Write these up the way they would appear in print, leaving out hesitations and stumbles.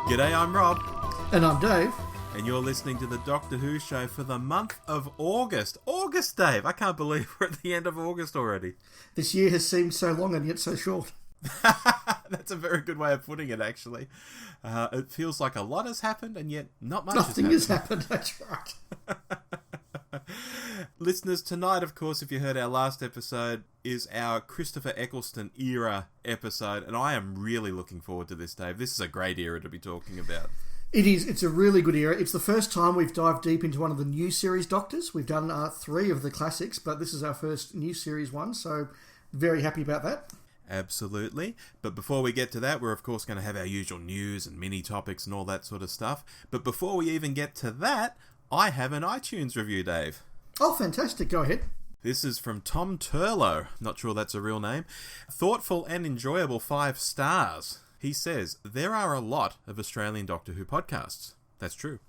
G'day, I'm Rob. And I'm Dave. And you're listening to the Doctor Who show for the month of August. August, Dave! I can't believe we're at the end of August already. This year has seemed so long and yet so short. That's a very good way of putting it, actually. It feels like a lot has happened and yet not much Nothing has happened, that's right. Listeners, tonight, of course, if you heard our last episode, is our Christopher Eccleston era episode, and I am really looking forward to this, Dave. This is a great era to be talking about. It is. It's a really good era. It's the first time we've dived deep into one of the new series Doctors. We've done 3 of the classics, but this is our first new series one, so very happy about that. Absolutely. But before we get to that, we're of course going to have our usual news and mini topics and all that sort of stuff. But before we even get to that, I have an iTunes review, Dave. Oh, fantastic. Go ahead. This is from Tom Turlow. Not sure that's a real name. Thoughtful and enjoyable 5 stars. He says, there are a lot of Australian Doctor Who podcasts. That's true.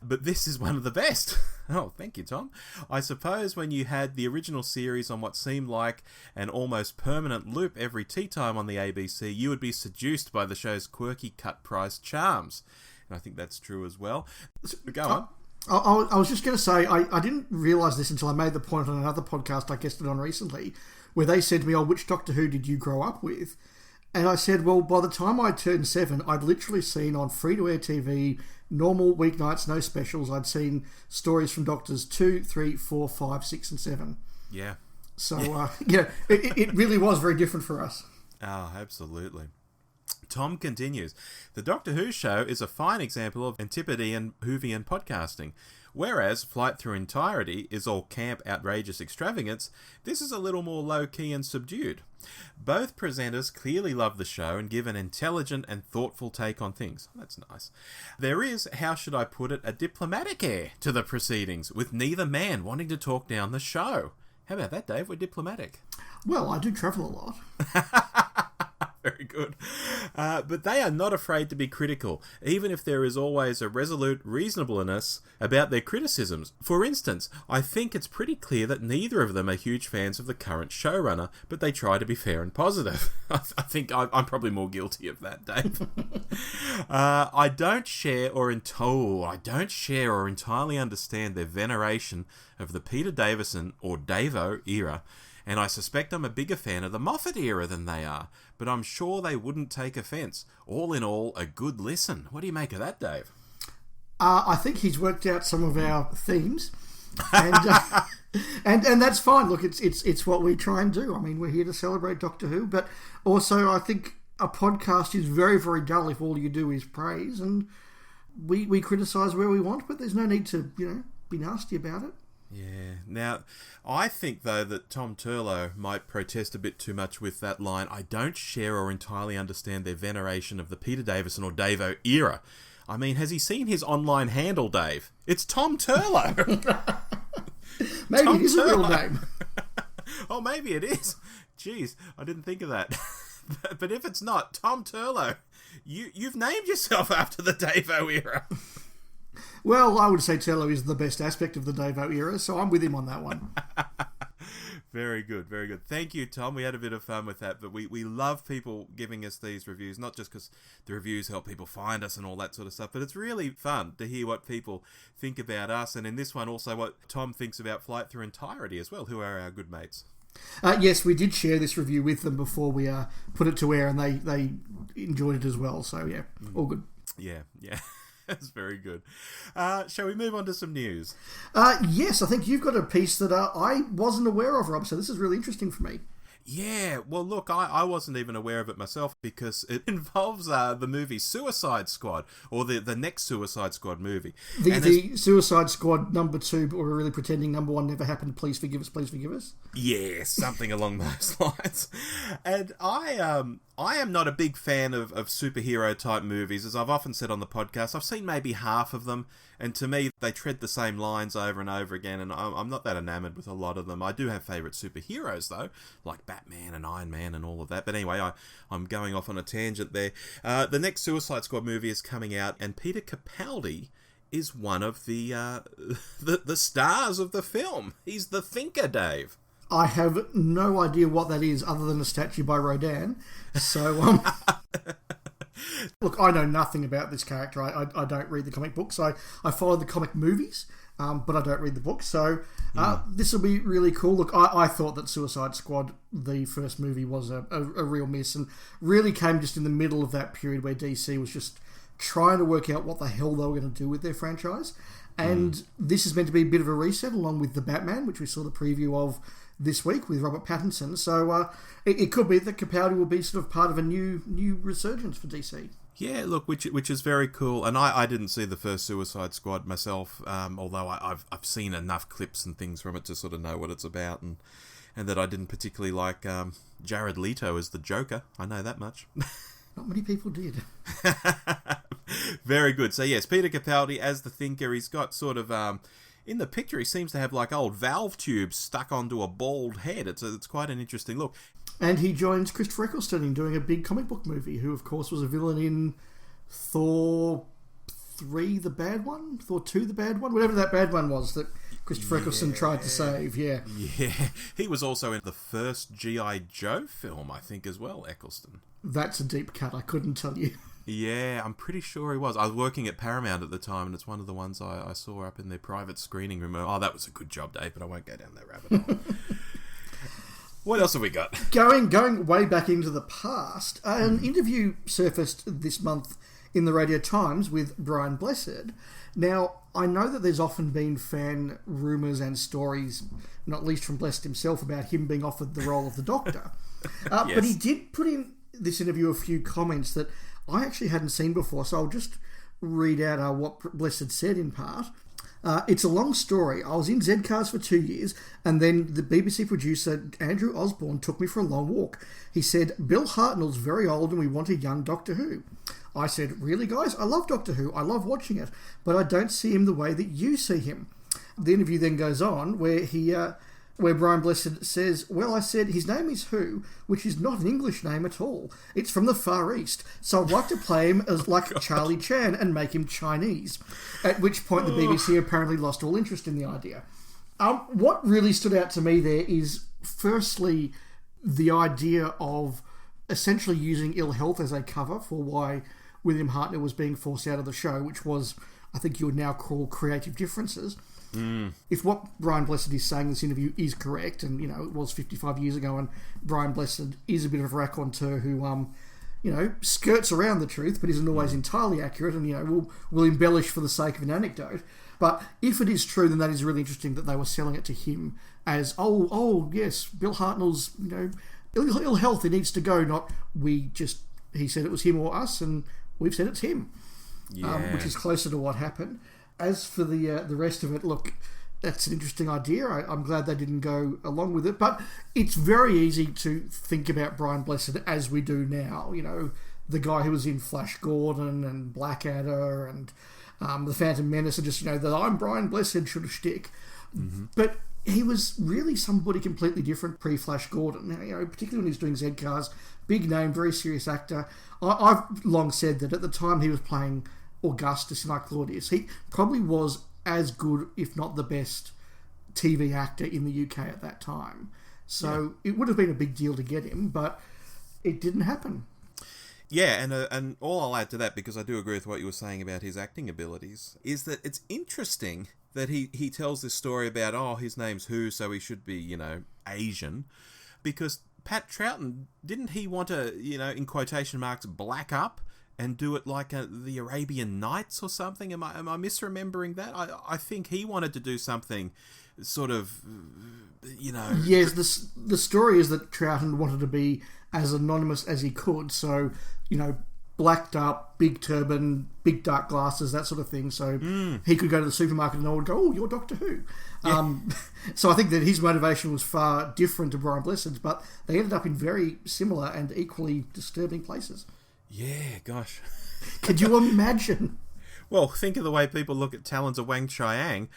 But this is one of the best. Oh, thank you, Tom. I suppose when you had the original series on what seemed like an almost permanent loop every tea time on the ABC, you would be seduced by the show's quirky cut-price charms. And I think that's true as well. Go on. I was just going to say, I didn't realise this until I made the point on another podcast I guested on recently, where they said to me, which Doctor Who did you grow up with? And I said, well, by the time I turned 7, I'd literally seen on free-to-air TV, normal weeknights, no specials, I'd seen stories from Doctors 2, 3, 4, 5, 6 and 7. Yeah. So, it really was very different for us. Oh, absolutely. Tom continues, the Doctor Who show is a fine example of Antipodean Whovian podcasting. Whereas Flight Through Entirety is all camp, outrageous extravagance, this is a little more low-key and subdued. Both presenters clearly love the show and give an intelligent and thoughtful take on things. That's nice. There is, how should I put it, a diplomatic air to the proceedings, with neither man wanting to talk down the show. How about that, Dave? We're diplomatic. Well, I do travel a lot. Very good. But they are not afraid to be critical, even if there is always a resolute reasonableness about their criticisms. For instance, I think it's pretty clear that neither of them are huge fans of the current showrunner, but they try to be fair and positive. I think I'm probably more guilty of that, Dave. I don't share or entirely understand their veneration of the Peter Davison or Davo era, and I suspect I'm a bigger fan of the Moffat era than they are, but I'm sure they wouldn't take offence. All in all, a good listen. What do you make of that, Dave? I think he's worked out some of our themes, and and that's fine. Look, it's what we try and do. I mean, we're here to celebrate Doctor Who, but also I think a podcast is very, very dull if all you do is praise, and we criticise where we want, but there's no need to, be nasty about it. Yeah. Now, I think, though, that Tom Turlow might protest a bit too much with that line, I don't share or entirely understand their veneration of the Peter Davison or Davo era. I mean, has he seen his online handle, Dave? It's Tom Turlow. Maybe Tom it is Turlow. a real name. Oh, maybe it is. Jeez, I didn't think of that. But if it's not, Tom Turlow, you've named yourself after the Davo era. Well, I would say Tello is the best aspect of the Davo era, so I'm with him on that one. Very good, very good. Thank you, Tom. We had a bit of fun with that, but we love people giving us these reviews, not just because the reviews help people find us and all that sort of stuff, but it's really fun to hear what people think about us, and in this one also what Tom thinks about Flight Through Entirety as well, who are our good mates. Yes, we did share this review with them before we put it to air, and they enjoyed it as well, so yeah, all good. Yeah. That's very good. Shall we move on to some news? Yes, I think you've got a piece that I wasn't aware of, Rob, so this is really interesting for me. Yeah, well, look, I wasn't even aware of it myself because it involves the movie Suicide Squad, or the next Suicide Squad movie. The Suicide Squad number 2, but we're really pretending number 1 never happened. Please forgive us, please forgive us. Yeah, something along those lines. And I am not a big fan of superhero type movies, as I've often said on the podcast. I've seen maybe half of them, and to me, they tread the same lines over and over again, and I'm not that enamoured with a lot of them. I do have favourite superheroes, though, like Batman and Iron Man and all of that. But anyway, I'm going off on a tangent there. The next Suicide Squad movie is coming out, and Peter Capaldi is one of the stars of the film. He's the thinker, Dave. I have no idea what that is other than a statue by Rodin. So, Look, I know nothing about this character. I don't read the comic books. I follow the comic movies, but I don't read the books. So this will be really cool. Look, I thought that Suicide Squad, the first movie, was a real miss, and really came just in the middle of that period where DC was just trying to work out what the hell they were going to do with their franchise. And this is meant to be a bit of a reset, along with The Batman, which we saw the preview of this week with Robert Pattinson. So it could be that Capaldi will be sort of part of a new resurgence for DC. Yeah, look, which is very cool. And I didn't see the first Suicide Squad myself, although I've seen enough clips and things from it to sort of know what it's about, and that I didn't particularly like Jared Leto as the Joker. I know that much. Not many people did. Very good. So yes, Peter Capaldi as the Thinker. He's got sort of in the picture he seems to have like old valve tubes stuck onto a bald head. It's quite an interesting look. And he joins Christopher Eccleston in doing a big comic book movie, who of course was a villain in Thor 3, the bad one, Thor 2, the bad one, whatever that bad one was that Christopher Eccleston tried to save. Yeah, he was also in the first G.I. Joe film, I think, as well. Eccleston. That's a deep cut. I couldn't tell you. Yeah, I'm pretty sure he was. I was working at Paramount at the time, and it's one of the ones I saw up in their private screening room. Oh, that was a good job, Dave, but I won't go down that rabbit hole. What else have we got? Going way back into the past, an interview surfaced this month in the Radio Times with Brian Blessed. Now, I know that there's often been fan rumours and stories, not least from Blessed himself, about him being offered the role of the Doctor. Yes. But he did put in this interview a few comments that I actually hadn't seen before, so I'll just read out what Blessed said in part. It's a long story. I was in Z-Cars for 2 years, and then the BBC producer, Andrew Osborne, took me for a long walk. He said, Bill Hartnell's very old and we want a young Doctor Who. I said, really, guys? I love Doctor Who. I love watching it, but I don't see him the way that you see him. The interview then goes on where Brian Blessed says, well, I said, his name is Who, which is not an English name at all. It's from the Far East, so I'd like to play him as like Charlie Chan and make him Chinese. At which point the BBC apparently lost all interest in the idea. What really stood out to me there is, firstly, the idea of essentially using ill health as a cover for why William Hartnell was being forced out of the show, which was, I think you would now call, creative differences. If what Brian Blessed is saying in this interview is correct, and it was 55 years ago, and Brian Blessed is a bit of a raconteur who skirts around the truth but isn't always entirely accurate, and will embellish for the sake of an anecdote. But if it is true, then that is really interesting that they were selling it to him as yes, Bill Hartnell's ill health, he needs to go, not he said it was him or us, and we've said it's him. Which is closer to what happened. As for the rest of it, look, that's an interesting idea. I'm glad they didn't go along with it. But it's very easy to think about Brian Blessed as we do now. The guy who was in Flash Gordon and Blackadder and The Phantom Menace, and just, that I'm Brian Blessed sort of shtick. Mm-hmm. But he was really somebody completely different pre-Flash Gordon. Particularly when he was doing Z-Cars. Big name, very serious actor. I've long said that at the time he was playing Augustus in I, Claudius, he probably was as good, if not the best, TV actor in the UK at that time. So it would have been a big deal to get him, but it didn't happen. Yeah, and all I'll add to that, because I do agree with what you were saying about his acting abilities, is that it's interesting that he tells this story about, his name's Who, so he should be, Asian, because Pat Troughton, didn't he want to, in quotation marks, black up and do it like the Arabian Nights or something? Am I misremembering that? I think he wanted to do something sort of, Yes, the story is that Troughton wanted to be as anonymous as he could, so, blacked up, big turban, big dark glasses, that sort of thing, so he could go to the supermarket and no one would go, oh, you're Doctor Who. Yeah. So I think that his motivation was far different to Brian Blessed's, but they ended up in very similar and equally disturbing places. Yeah, gosh. Could you imagine? Well, think of the way people look at Talons of Wang Chiang.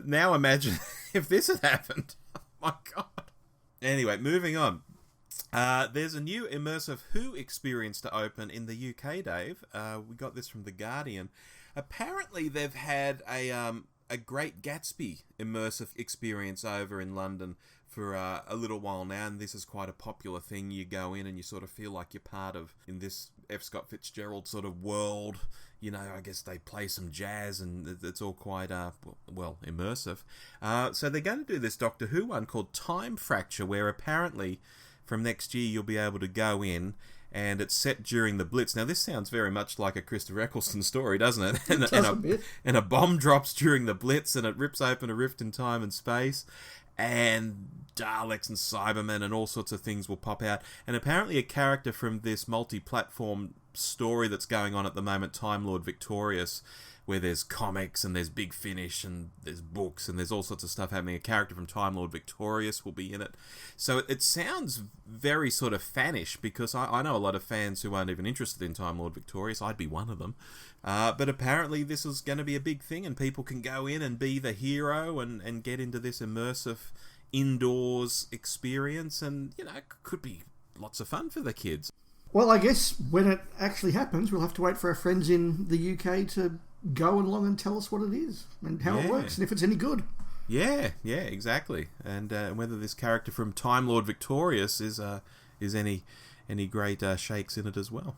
Now imagine if this had happened. Oh, my God. Anyway, moving on. There's a new immersive Who experience to open in the UK, Dave. We got this from The Guardian. Apparently, they've had a Great Gatsby immersive experience over in London for a little while now, and this is quite a popular thing. You go in and you sort of feel like you're part of, in this F. Scott Fitzgerald sort of world. You know, I guess they play some jazz and it's all quite, immersive. So they're going to do this Doctor Who one called Time Fracture, where apparently from next year you'll be able to go in, and it's set during the Blitz. Now, this sounds very much like a Christopher Eccleston story, doesn't it? And a bomb drops during the Blitz, and it rips open a rift in time and space, and Daleks and Cybermen and all sorts of things will pop out. And apparently a character from this multi-platform story that's going on at the moment, Time Lord Victorious, where there's comics and there's Big Finish and there's books and there's all sorts of stuff happening. A character from Time Lord Victorious will be in it. So it sounds very sort of fanish, because I know a lot of fans who aren't even interested in Time Lord Victorious. I'd be one of them. But apparently this is going to be a big thing, and people can go in and be the hero and get into this immersive indoors experience, and, you know, it could be lots of fun for the kids. Well, I guess when it actually happens, we'll have to wait for our friends in the UK to go along and tell us what it is and how it works and if it's any good. Yeah, exactly. And whether this character from Time Lord Victorious is any great shakes in it as well.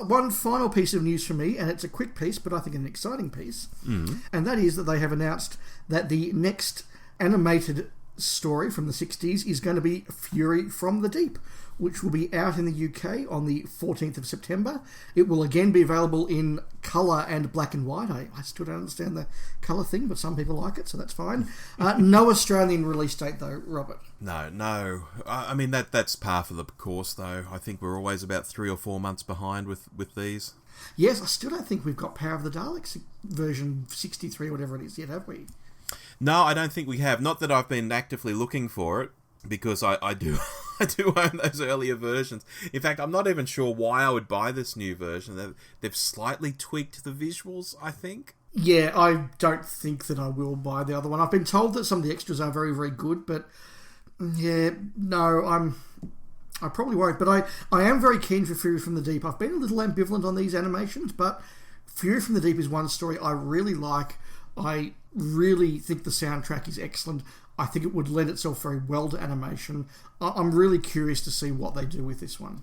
One final piece of news from me, and it's a quick piece, but I think an exciting piece, and that is that they have announced that the next animated story from the 60s is going to be Fury from the Deep, which will be out in the UK on the 14th of September. It will again be available in colour and black and white. I still don't understand the colour thing, but some people like it, so that's fine. No Australian release date, though, Robert. No. I mean, that's par for the course, though. I think we're always about 3 or 4 months behind with these. Yes, I still don't think we've got Power of the Daleks version 63 or whatever it is yet, have we? No, I don't think we have. Not that I've been actively looking for it, because I do own those earlier versions. In fact, I'm not even sure why I would buy this new version. They've slightly tweaked the visuals, I think. Yeah, I don't think that I will buy the other one. I've been told that some of the extras are very, very good, but yeah, no, I probably won't. But I am very keen for Fury from the Deep. I've been a little ambivalent on these animations, but Fury from the Deep is one story I really like. I really think the soundtrack is excellent. I think it would lend itself very well to animation. I'm really curious to see what they do with this one.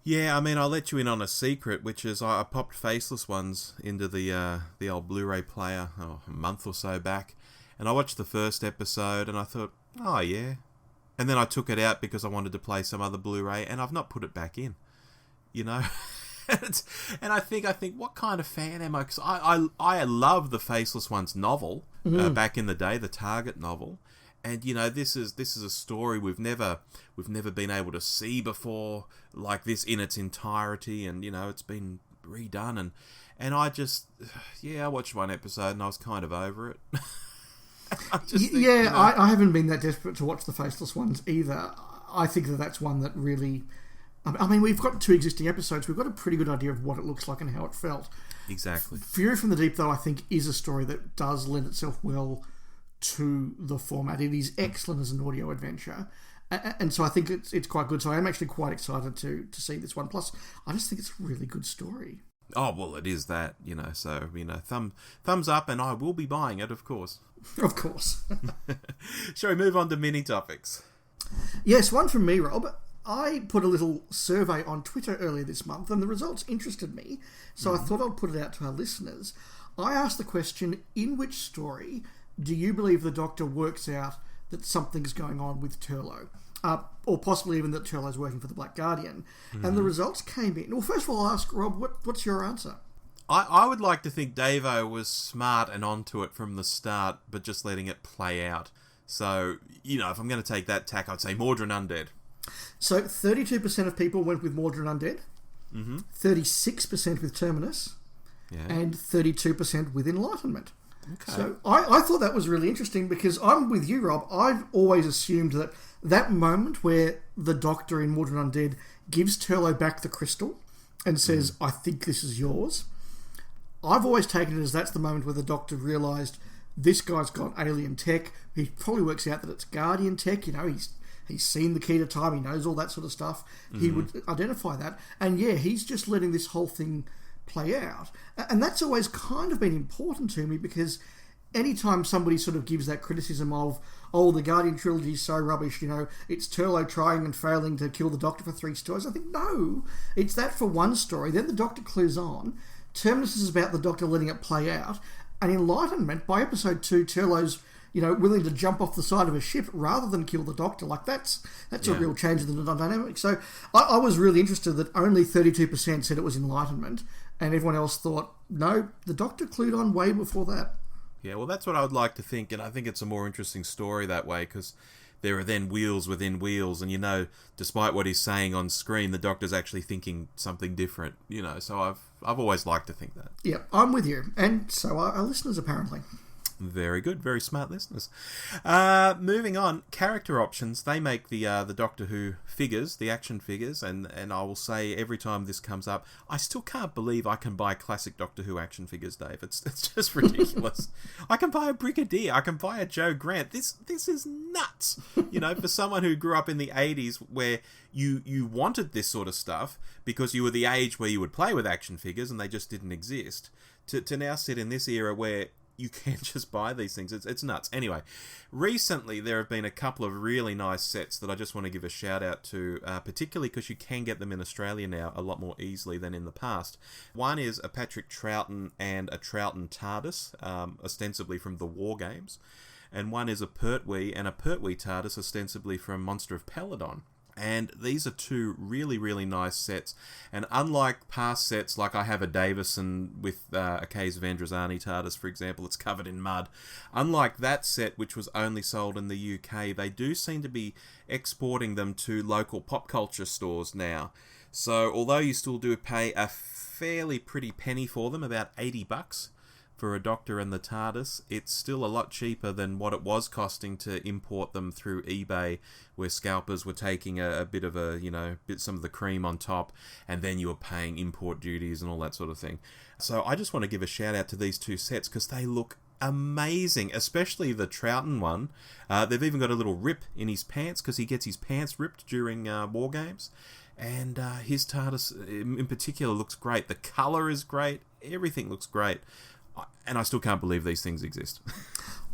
Yeah, I mean, I'll let you in on a secret, which is I popped Faceless Ones into the old Blu-ray player a month or so back, and I watched the first episode, and I thought, oh yeah. And then I took it out because I wanted to play some other Blu-ray, and I've not put it back in. You know? And I think, what kind of fan am I? Because I love the Faceless Ones novel back in the day, the Target novel, and you know this is a story we've never been able to see before like this in its entirety, and you know it's been redone, and I just I watched one episode and I was kind of over it. I haven't been that desperate to watch the Faceless Ones either. I think that's one that really. I mean, we've got 2 existing episodes. We've got a pretty good idea of what it looks like and how it felt. Exactly. Fury from the Deep, though, I think is a story that does lend itself well to the format. It is excellent as an audio adventure. And so I think it's quite good. So I am actually quite excited to see this one. Plus, I just think it's a really good story. Oh, well, it is that, you know. So, you know, thumbs up, and I will be buying it, of course. Of course. Shall we move on to mini topics? Yes, one from me, Rob. I put a little survey on Twitter earlier this month, and the results interested me, so I thought I'd put it out to our listeners. I asked the question, in which story do you believe the Doctor works out that something's going on with Turlough? Or possibly even that Turlough's working for the Black Guardian. And the results came in. Well, first of all, I'll ask Rob, what's your answer? I would like to think Davo was smart and onto it from the start, but just letting it play out. So, you know, if I'm going to take that tack, I'd say Mordrin Undead. So 32% of people went with Mordrin Undead, 36% with Terminus, and 32% with Enlightenment. Okay. So I thought that was really interesting because I'm with you, Rob. I've always assumed that moment where the Doctor in Mordrin Undead gives Turlough back the crystal and says, I think this is yours. I've always taken it as that's the moment where the Doctor realised this guy's got alien tech. He probably works out that it's Guardian tech. You know, he's seen the key to time. He knows all that sort of stuff. He would identify that. And yeah, he's just letting this whole thing play out. And that's always kind of been important to me because anytime somebody sort of gives that criticism of, oh, the Guardian trilogy is so rubbish, it's Turlough trying and failing to kill the Doctor for 3 stories, I think, no, it's that for one story. Then the Doctor clues on. Terminus is about the Doctor letting it play out. And Enlightenment, by episode 2, Turlough's, willing to jump off the side of a ship rather than kill the Doctor. Like, that's a real change in the dynamic. So I was really interested that only 32% said it was Enlightenment, and everyone else thought, no, the Doctor clued on way before that. Yeah, well, that's what I would like to think, and I think it's a more interesting story that way, because there are then wheels within wheels, and despite what he's saying on screen, the Doctor's actually thinking something different, so I've always liked to think that. Yeah, I'm with you, and so are our listeners, apparently. Very good, very smart listeners. Moving on, character options. They make the Doctor Who figures, the action figures, and I will say every time this comes up, I still can't believe I can buy classic Doctor Who action figures, Dave. It's just ridiculous. I can buy a Brigadier, I can buy a Joe Grant. This is nuts. For someone who grew up in the 80s where you wanted this sort of stuff because you were the age where you would play with action figures and they just didn't exist, to now sit in this era where you can't just buy these things. It's nuts. Anyway, recently there have been a couple of really nice sets that I just want to give a shout out to, particularly because you can get them in Australia now a lot more easily than in the past. One is a Patrick Troughton and a Troughton TARDIS, ostensibly from the War Games, and one is a Pertwee and a Pertwee TARDIS, ostensibly from Monster of Peladon. And these are 2 really, really nice sets. And unlike past sets, like I have a Davison with a Case of Androzani TARDIS, for example, it's covered in mud. Unlike that set, which was only sold in the UK, they do seem to be exporting them to local pop culture stores now. So although you still do pay a fairly pretty penny for them, about $80 for a Doctor and the TARDIS, it's still a lot cheaper than what it was costing to import them through eBay, where scalpers were taking a bit of some of the cream on top, and then you were paying import duties and all that sort of thing. So I just want to give a shout out to these 2 sets because they look amazing, especially the Troughton one. They've even got a little rip in his pants because he gets his pants ripped during War Games. And his TARDIS in particular looks great. The colour is great. Everything looks great. And I still can't believe these things exist.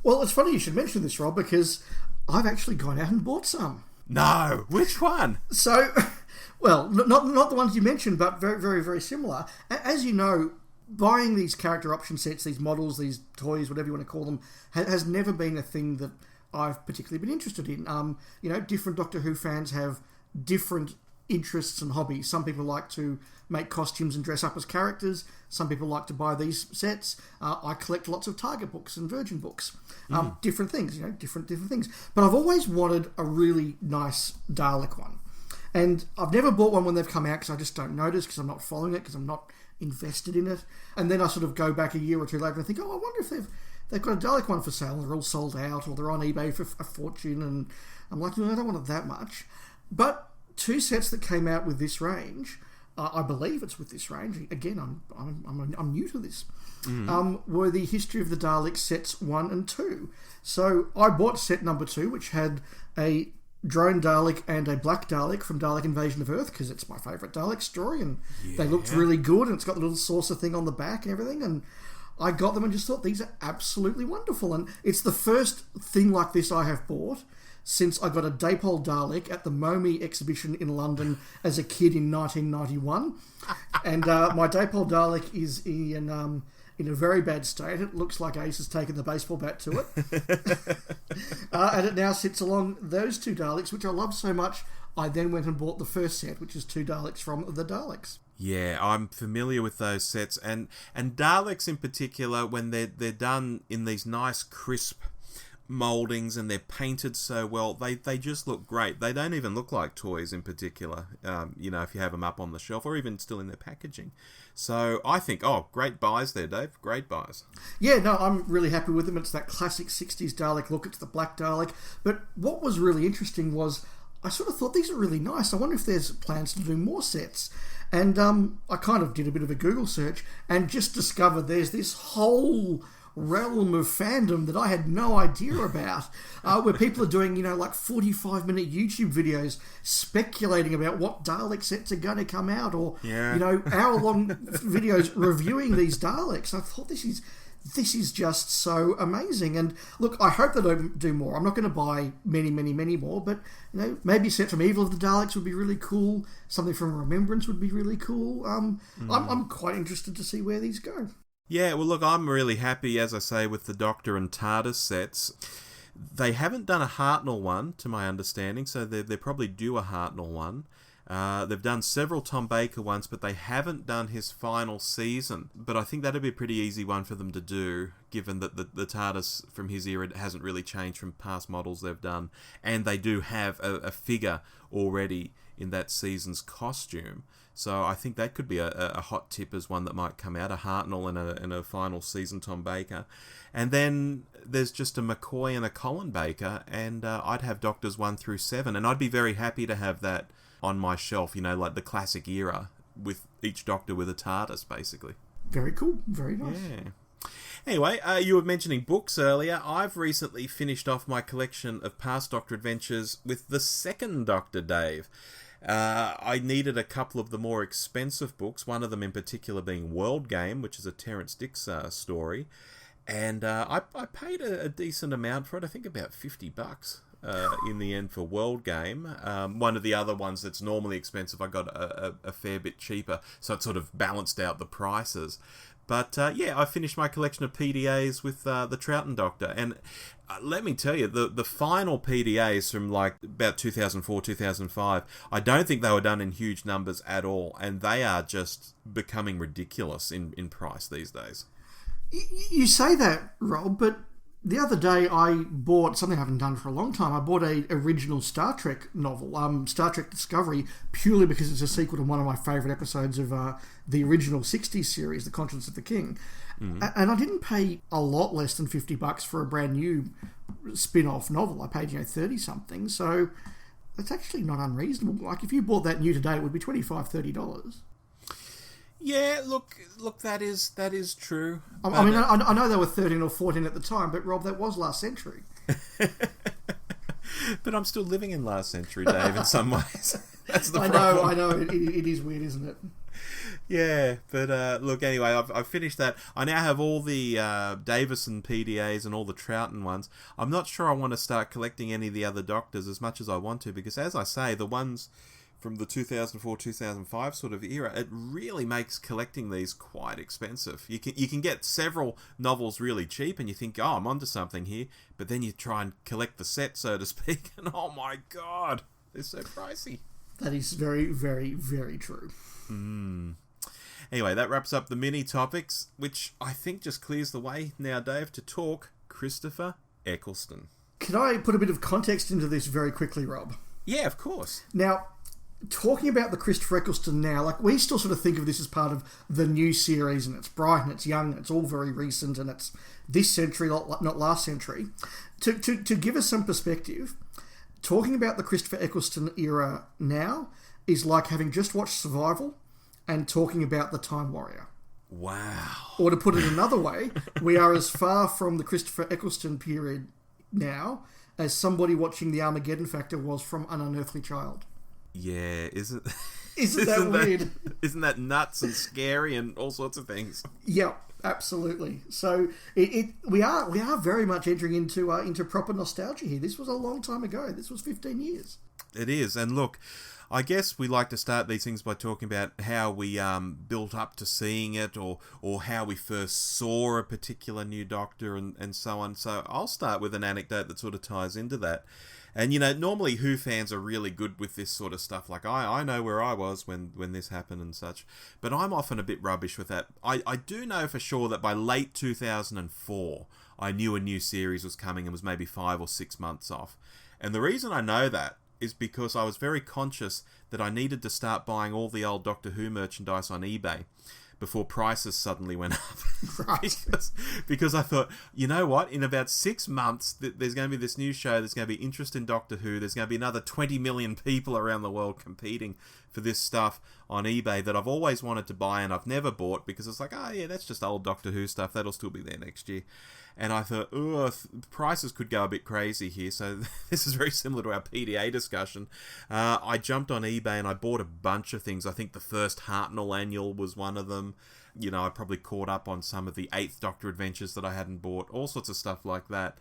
Well, it's funny you should mention this, Rob, because I've actually gone out and bought some. No! Which one? So, well, not the ones you mentioned, but very, very, very similar. As you know, buying these character option sets, these models, these toys, whatever you want to call them, has never been a thing that I've particularly been interested in. Different Doctor Who fans have different interests and hobbies. Some people like to make costumes and dress up as characters. Some people like to buy these sets. I collect lots of Target books and Virgin books. Different things, different things. But I've always wanted a really nice Dalek one. And I've never bought one when they've come out because I just don't notice, because I'm not following it, because I'm not invested in it. And then I sort of go back a year or 2 later and think, I wonder if they've got a Dalek one for sale and they're all sold out, or they're on eBay for a fortune. And I'm like, I don't want it that much. But 2 sets that came out with this range, I believe it's with this range. Again, I'm new to this. Were the History of the Daleks sets 1 and 2. So I bought set number 2, which had a drone Dalek and a black Dalek from Dalek Invasion of Earth, because it's my favourite Dalek story, and they looked really good, and it's got the little saucer thing on the back and everything, and I got them and just thought, these are absolutely wonderful. And it's the first thing like this I have bought since I got a Dapol Dalek at the MOMI exhibition in London as a kid in 1991. And my Dapol Dalek is in a very bad state. It looks like Ace has taken the baseball bat to it. And it now sits along those 2 Daleks, which I love so much, I then went and bought the first set, which is 2 Daleks from the Daleks. Yeah, I'm familiar with those sets. And Daleks in particular, when they're done in these nice, crisp mouldings and they're painted so well, they just look great. They don't even look like toys in particular, if you have them up on the shelf or even still in their packaging. So I think, great buys there, Dave. Great buys. Yeah, no, I'm really happy with them. It's that classic 60s Dalek look. It's the black Dalek. But what was really interesting was I sort of thought, these are really nice. I wonder if there's plans to do more sets. And I kind of did a bit of a Google search and just discovered there's this whole realm of fandom that I had no idea about, where people are doing, like 45-minute YouTube videos speculating about what Dalek sets are going to come out, or hour-long videos reviewing these Daleks. I thought this this is just so amazing. And look, I hope they don't do more. I'm not going to buy many, many, many more, but maybe Set from Evil of the Daleks would be really cool. Something from Remembrance would be really cool. I'm quite interested to see where these go. Yeah, well, look, I'm really happy, as I say, with the Doctor and TARDIS sets. They haven't done a Hartnell one, to my understanding, so they're probably due a Hartnell one. They've done several Tom Baker ones, but they haven't done his final season. But I think that'd be a pretty easy one for them to do, given that the TARDIS from his era hasn't really changed from past models they've done. And they do have a figure already in that season's costume. So I think that could be a hot tip as one that might come out, a Hartnell and a final season Tom Baker. And then there's just a McCoy and a Colin Baker, and I'd have Doctors 1 through 7, and I'd be very happy to have that on my shelf, like the classic era, with each Doctor with a TARDIS, basically. Very cool. Very nice. Yeah. Anyway, you were mentioning books earlier. I've recently finished off my collection of past Doctor adventures with the second Doctor, Dave. I needed a couple of the more expensive books, one of them in particular being World Game, which is a Terrance Dicks story. And I paid a decent amount for it, I think about $50 in the end for World Game. One of the other ones that's normally expensive, I got a fair bit cheaper, so it sort of balanced out the prices. But I finished my collection of PDAs with the Troughton Doctor, and let me tell you, the final PDAs from like about 2004, 2005, I don't think they were done in huge numbers at all, and they are just becoming ridiculous in price these days. You say that, Rob, but the other day I bought something I haven't done for a long time. I bought a original Star Trek novel, Star Trek Discovery, purely because it's a sequel to one of my favourite episodes of the original 60s series, The Conscience of the King. Mm. And I didn't pay a lot less than $50 for a brand new spin-off novel. I paid, $30-something, so that's actually not unreasonable. Like, if you bought that new today, it would be $25, $30. Yeah, look, that is true. I mean, I know they were 13 or 14 at the time, but Rob, that was last century. But I'm still living in last century, Dave, in some ways. That's the problem. I know. It is weird, isn't it? Yeah, but look, anyway, I've finished that. I now have all the Davison PDAs and all the Troughton ones. I'm not sure I want to start collecting any of the other Doctors as much as I want to, because as I say, the ones from the 2004-2005 sort of era, it really makes collecting these quite expensive. You can get several novels really cheap, and you think, oh, I'm onto something here, but then you try and collect the set, so to speak, and oh my god, they're so pricey. That is very, very, very true. Anyway, that wraps up the mini topics, which I think just clears the way now, Dave, to talk Christopher Eccleston. Can I put a bit of context into this very quickly, Rob? Yeah, of course. Now, talking about the Christopher Eccleston now, like, we still sort of think of this as part of the new series, and it's bright and it's young and it's all very recent and it's this century, not last century. To give us some perspective, talking about the Christopher Eccleston era now is like having just watched Survival and talking about the Time Warrior. Wow. Or to put it another way, we are as far from the Christopher Eccleston period now as somebody watching The Armageddon Factor was from An Unearthly Child. Yeah, isn't that weird? Isn't that nuts and scary and all sorts of things? Yeah, absolutely. So we are very much entering into proper nostalgia here. This was a long time ago. This was 15 years. It is, and look, I guess we like to start these things by talking about how we built up to seeing it, or how we first saw a particular new Doctor, and so on. So I'll start with an anecdote that sort of ties into that. And, normally Who fans are really good with this sort of stuff. Like, I know where I was when this happened and such. But I'm often a bit rubbish with that. I do know for sure that by late 2004, I knew a new series was coming and was maybe 5 or 6 months off. And the reason I know that is because I was very conscious that I needed to start buying all the old Doctor Who merchandise on eBay before prices suddenly went up. Right. because I thought, you know what, in about 6 months, there's going to be this new show, there's going to be interest in Doctor Who, there's going to be another 20 million people around the world competing for this stuff on eBay that I've always wanted to buy and I've never bought, because it's like, oh yeah, that's just old Doctor Who stuff, that'll still be there next year. And I thought, prices could go a bit crazy here. So this is very similar to our PDA discussion. I jumped on eBay and I bought a bunch of things. I think the first Hartnell annual was one of them. I probably caught up on some of the 8th Doctor adventures that I hadn't bought, all sorts of stuff like that.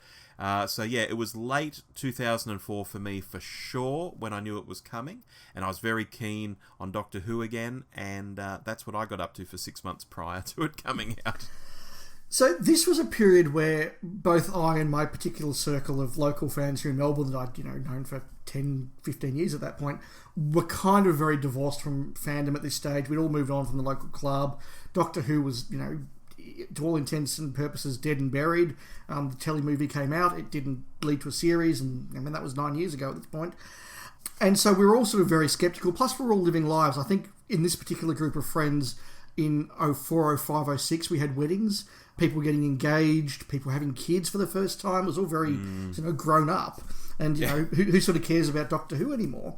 So yeah, it was late 2004 for me for sure when I knew it was coming, and I was very keen on Doctor Who again, and that's what I got up to for 6 months prior to it coming out. So this was a period where both I and my particular circle of local fans here in Melbourne that I'd known for 10, 15 years at that point were kind of very divorced from fandom at this stage. We'd all moved on from the local club. Doctor Who was, to all intents and purposes, dead and buried. The telly movie came out. It didn't lead to a series, and that was 9 years ago at this point. And so we were all sort of very sceptical. Plus, we were all living lives. I think in this particular group of friends in 04, 05, 06, we had weddings. People getting engaged, people having kids for the first time. It was all very, grown up. And, who sort of cares about Doctor Who anymore?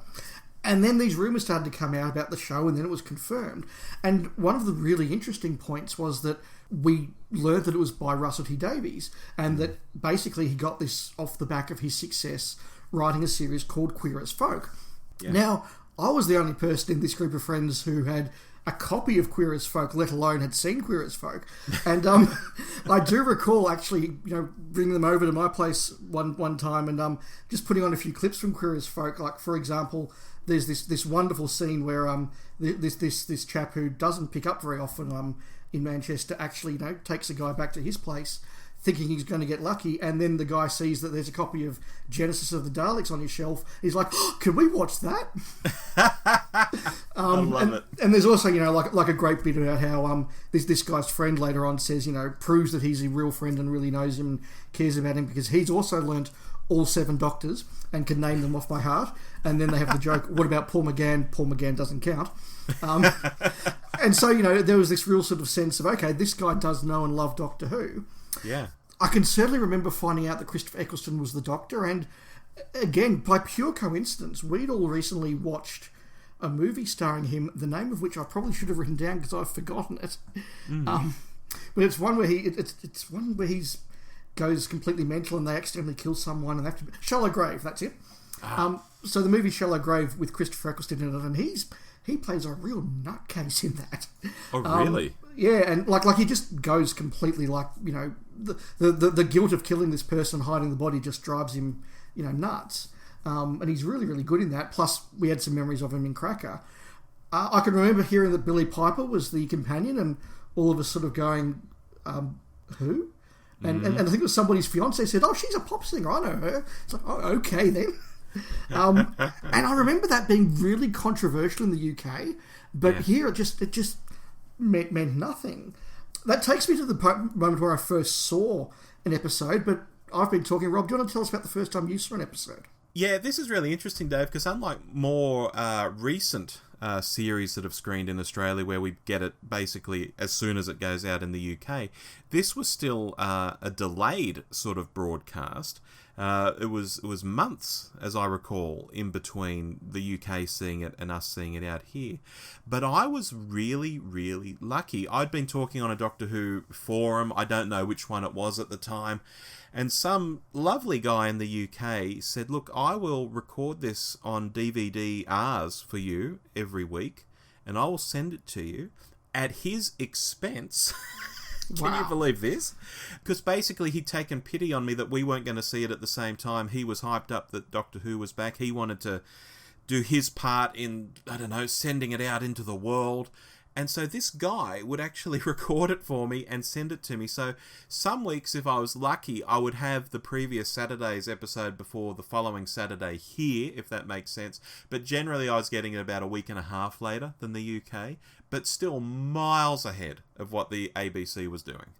And then these rumours started to come out about the show, and then it was confirmed. And one of the really interesting points was that we learned that it was by Russell T Davies, and that basically he got this off the back of his success writing a series called Queer as Folk. Yeah. Now, I was the only person in this group of friends who had a copy of Queer as Folk, let alone had seen Queer as Folk. And I do recall actually, bringing them over to my place one time and just putting on a few clips from Queer as Folk. Like, for example, there's this wonderful scene where this chap who doesn't pick up very often in Manchester actually takes a guy back to his place thinking he's going to get lucky, and then the guy sees that there's a copy of Genesis of the Daleks on his shelf. He's like, oh, can we watch that? I love it. And there's also, like a great bit about how this guy's friend later on says, proves that he's a real friend and really knows him and cares about him because he's also learnt all 7 Doctors and can name them off by heart. And then they have the joke, what about Paul McGann? Paul McGann doesn't count. And so, there was this real sort of sense of, okay, this guy does know and love Doctor Who. Yeah. I can certainly remember finding out that Christopher Eccleston was the Doctor, and again, by pure coincidence, we'd all recently watched a movie starring him, the name of which I probably should have written down because I've forgotten it. But it's one where he goes completely mental and they accidentally kill someone and they have to... Shallow Grave, that's it. So the movie Shallow Grave with Christopher Eccleston in it, and he plays a real nutcase in that. Oh, really? Yeah, and like he just goes completely the guilt of killing this person, hiding the body, just drives him, nuts. And he's really, really good in that. Plus, we had some memories of him in Cracker. I can remember hearing that Billie Piper was the companion, and all of us sort of going, who? And I think it was somebody's fiance said, "Oh, she's a pop singer. I know her." It's like, oh, okay then. And I remember that being really controversial in the UK, but here it just meant nothing. That takes me to the moment where I first saw an episode, but I've been talking. Rob, do you want to tell us about the first time you saw an episode? Yeah, this is really interesting, Dave, because unlike more recent series that have screened in Australia where we get it basically as soon as it goes out in the UK, this was still a delayed sort of broadcast. It was months, as I recall, in between the UK seeing it and us seeing it out here. But I was really, really lucky. I'd been talking on a Doctor Who forum, I don't know which one it was at the time, and some lovely guy in the UK said, look, I will record this on DVD-Rs for you every week, and I will send it to you at his expense. Can you believe this? Because basically he'd taken pity on me that we weren't going to see it at the same time. He was hyped up that Doctor Who was back. He wanted to do his part in, sending it out into the world. And so this guy would actually record it for me and send it to me. So some weeks, if I was lucky, I would have the previous Saturday's episode before the following Saturday here, if that makes sense. But generally I was getting it about a week and a half later than the UK, but still miles ahead of what the ABC was doing.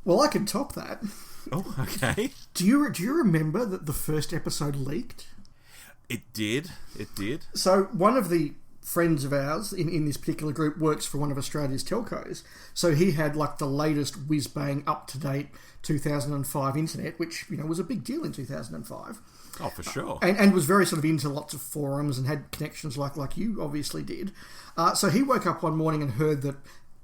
Well, I can top that. Oh, okay. Do you remember that the first episode leaked? It did. So one of the friends of ours in this particular group works for one of Australia's telcos. So he had like the latest whiz-bang, up-to-date 2005 internet, which, was a big deal in 2005. Oh, for sure. And was very sort of into lots of forums and had connections like you obviously did. So he woke up one morning and heard that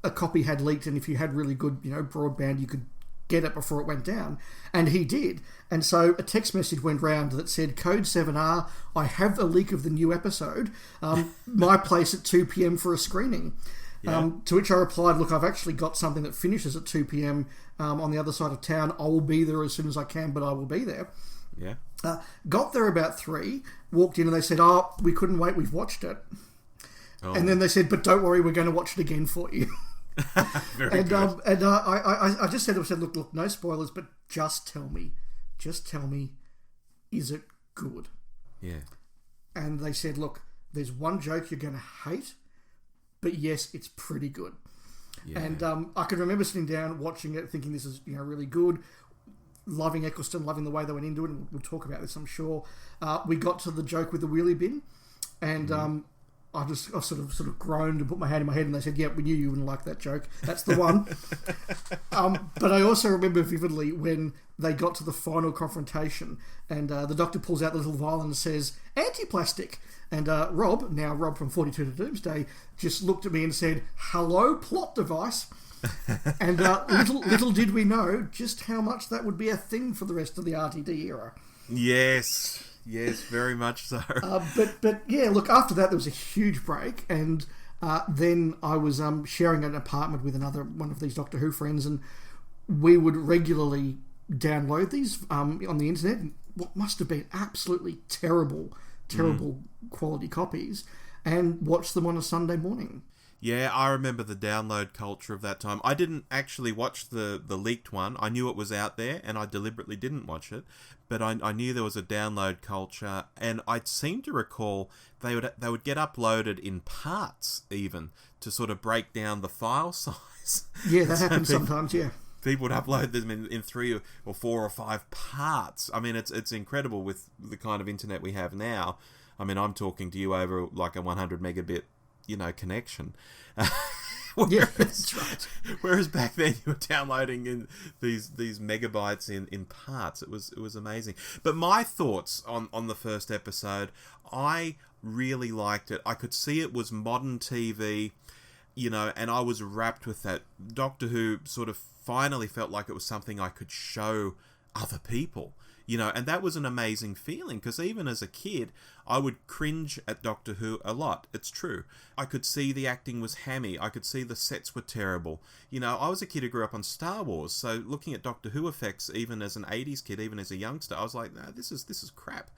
a copy had leaked, and if you had really good, broadband, you could get it before it went down. And he did. And so a text message went round that said, Code 7R, I have a leak of the new episode. My place at 2 p.m. for a screening. Yeah. To which I replied, look, I've actually got something that finishes at 2 p.m. On the other side of town. I will be there as soon as I can, but I will be there. Yeah. Got there about 3, walked in and they said, oh, we couldn't wait, we've watched it. Oh. And then they said, but don't worry, we're going to watch it again for you. Very good. I just said, look, no spoilers, but just tell me, is it good? Yeah. And they said, look, there's one joke you're going to hate, but yes, it's pretty good. Yeah. And I can remember sitting down, watching it, thinking this is really good, loving Eccleston, loving the way they went into it, and we'll talk about this, I'm sure. We got to the joke with the wheelie bin, and I sort of groaned and put my hand in my head, and they said, "Yeah, we knew you wouldn't like that joke. That's the one." But I also remember vividly when they got to the final confrontation, and the Doctor pulls out the little vial and says, "Anti-plastic." And Rob from 42 to Doomsday, just looked at me and said, "Hello, plot device." And little did we know just how much that would be a thing for the rest of the RTD era. Yes, very much so. But yeah, look, after that there was a huge break, and then I was sharing an apartment with one of these Doctor Who friends, and we would regularly download these on the internet, what must have been absolutely terrible quality copies, and watch them on a Sunday morning. Yeah, I remember the download culture of that time. I didn't actually watch the leaked one. I knew it was out there, and I deliberately didn't watch it. But I knew there was a download culture, and I seem to recall they would get uploaded in parts, even, to sort of break down the file size. Yeah, that happens sometimes, yeah. People would upload them in 3 or 4 or 5 parts. I mean, it's incredible with the kind of internet we have now. I mean, I'm talking to you over like a 100 megabit connection. Yeah, that's right. Whereas back then you were downloading in these megabytes in parts. It was amazing. But my thoughts on the first episode, I really liked it. I could see it was modern TV, and I was wrapped with that. Doctor Who sort of finally felt like it was something I could show other people. And that was an amazing feeling, because even as a kid, I would cringe at Doctor Who a lot. It's true. I could see the acting was hammy. I could see the sets were terrible. I was a kid who grew up on Star Wars, so looking at Doctor Who effects, even as an 80s kid, even as a youngster, I was like, no, this is crap.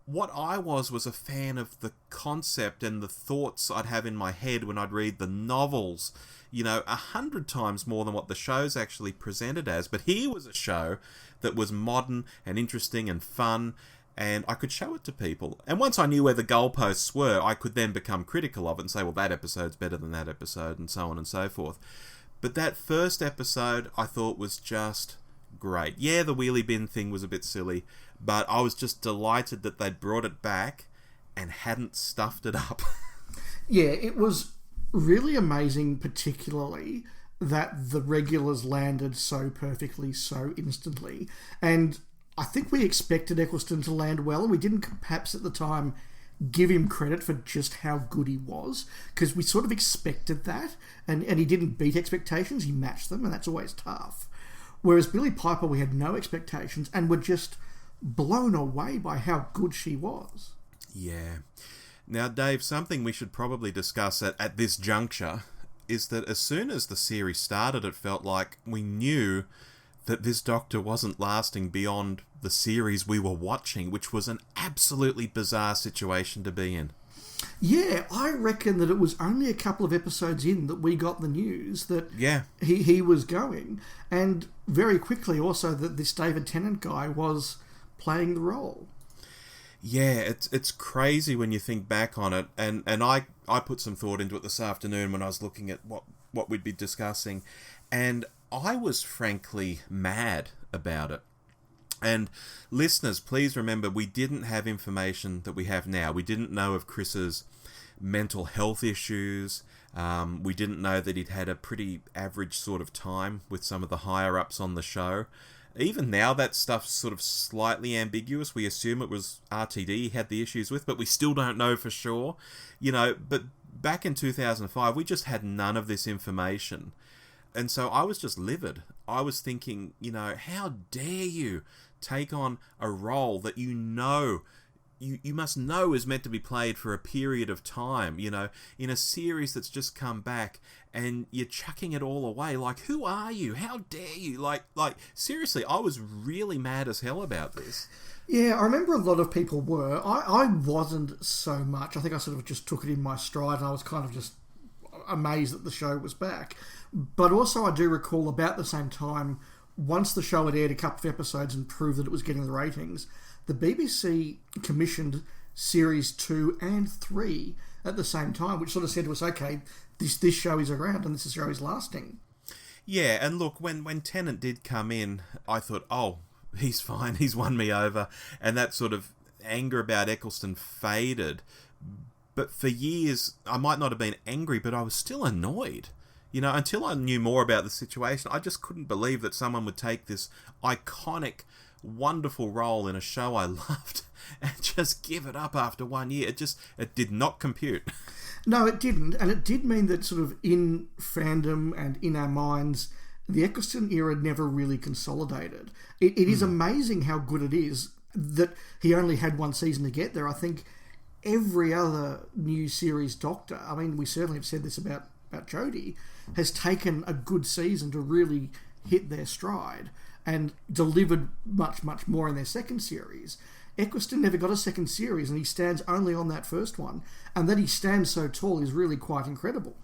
What I was a fan of the concept and the thoughts I'd have in my head when I'd read the novels, 100 times more than what the show's actually presented as. But here was a show that was modern and interesting and fun, and I could show it to people. And once I knew where the goalposts were, I could then become critical of it and say, well, that episode's better than that episode, and so on and so forth. But that first episode, I thought, was just great. Yeah, the wheelie bin thing was a bit silly, but I was just delighted that they'd brought it back and hadn't stuffed it up. Yeah, it was really amazing, particularly that the regulars landed so perfectly, so instantly. And I think we expected Eccleston to land well, and we didn't perhaps at the time give him credit for just how good he was, because we sort of expected that, and he didn't beat expectations, he matched them, and that's always tough. Whereas Billie Piper, we had no expectations, and were just blown away by how good she was. Yeah. Now, Dave, something we should probably discuss at this juncture is that as soon as the series started, it felt like we knew that this Doctor wasn't lasting beyond the series we were watching, which was an absolutely bizarre situation to be in. Yeah, I reckon that it was only a couple of episodes in that we got the news that he was going, and very quickly also that this David Tennant guy was playing the role. Yeah, it's crazy when you think back on it, and I put some thought into it this afternoon when I was looking at what we'd be discussing, and I was frankly mad about it. And listeners, please remember, we didn't have information that we have now. We didn't know of Chris's mental health issues. We didn't know that he'd had a pretty average sort of time with some of the higher-ups on the show. Even now, that stuff's sort of slightly ambiguous. We assume it was RTD he had the issues with, but we still don't know for sure. But back in 2005, we just had none of this information. And so I was just livid. I was thinking, how dare you take on a role that you must know is meant to be played for a period of time, in a series that's just come back, and you're chucking it all away. Like, who are you? How dare you? Like seriously, I was really mad as hell about this. Yeah, I remember a lot of people were. I wasn't so much. I think I sort of just took it in my stride, and I was kind of just amazed that the show was back. But also I do recall about the same time, once the show had aired a couple of episodes and proved that it was getting the ratings, the BBC commissioned Series 2 and 3 at the same time, which sort of said to us, okay, this show is around and this show is lasting. Yeah, and look, when Tennant did come in, I thought, oh, he's fine, he's won me over, and that sort of anger about Eccleston faded. But for years, I might not have been angry, but I was still annoyed. You know, until I knew more about the situation, I just couldn't believe that someone would take this iconic, wonderful role in a show I loved and just give it up after 1 year. It did not compute. No, it didn't, and it did mean that sort of in fandom and in our minds, the Eccleston era never really consolidated. It is amazing how good it is that he only had one season to get there. I think every other new series Doctor, I mean, we certainly have said this about Jodie, has taken a good season to really hit their stride and delivered much, much more in their second series. Eccleston never got a second series, and he stands only on that first one. And that he stands so tall is really quite incredible.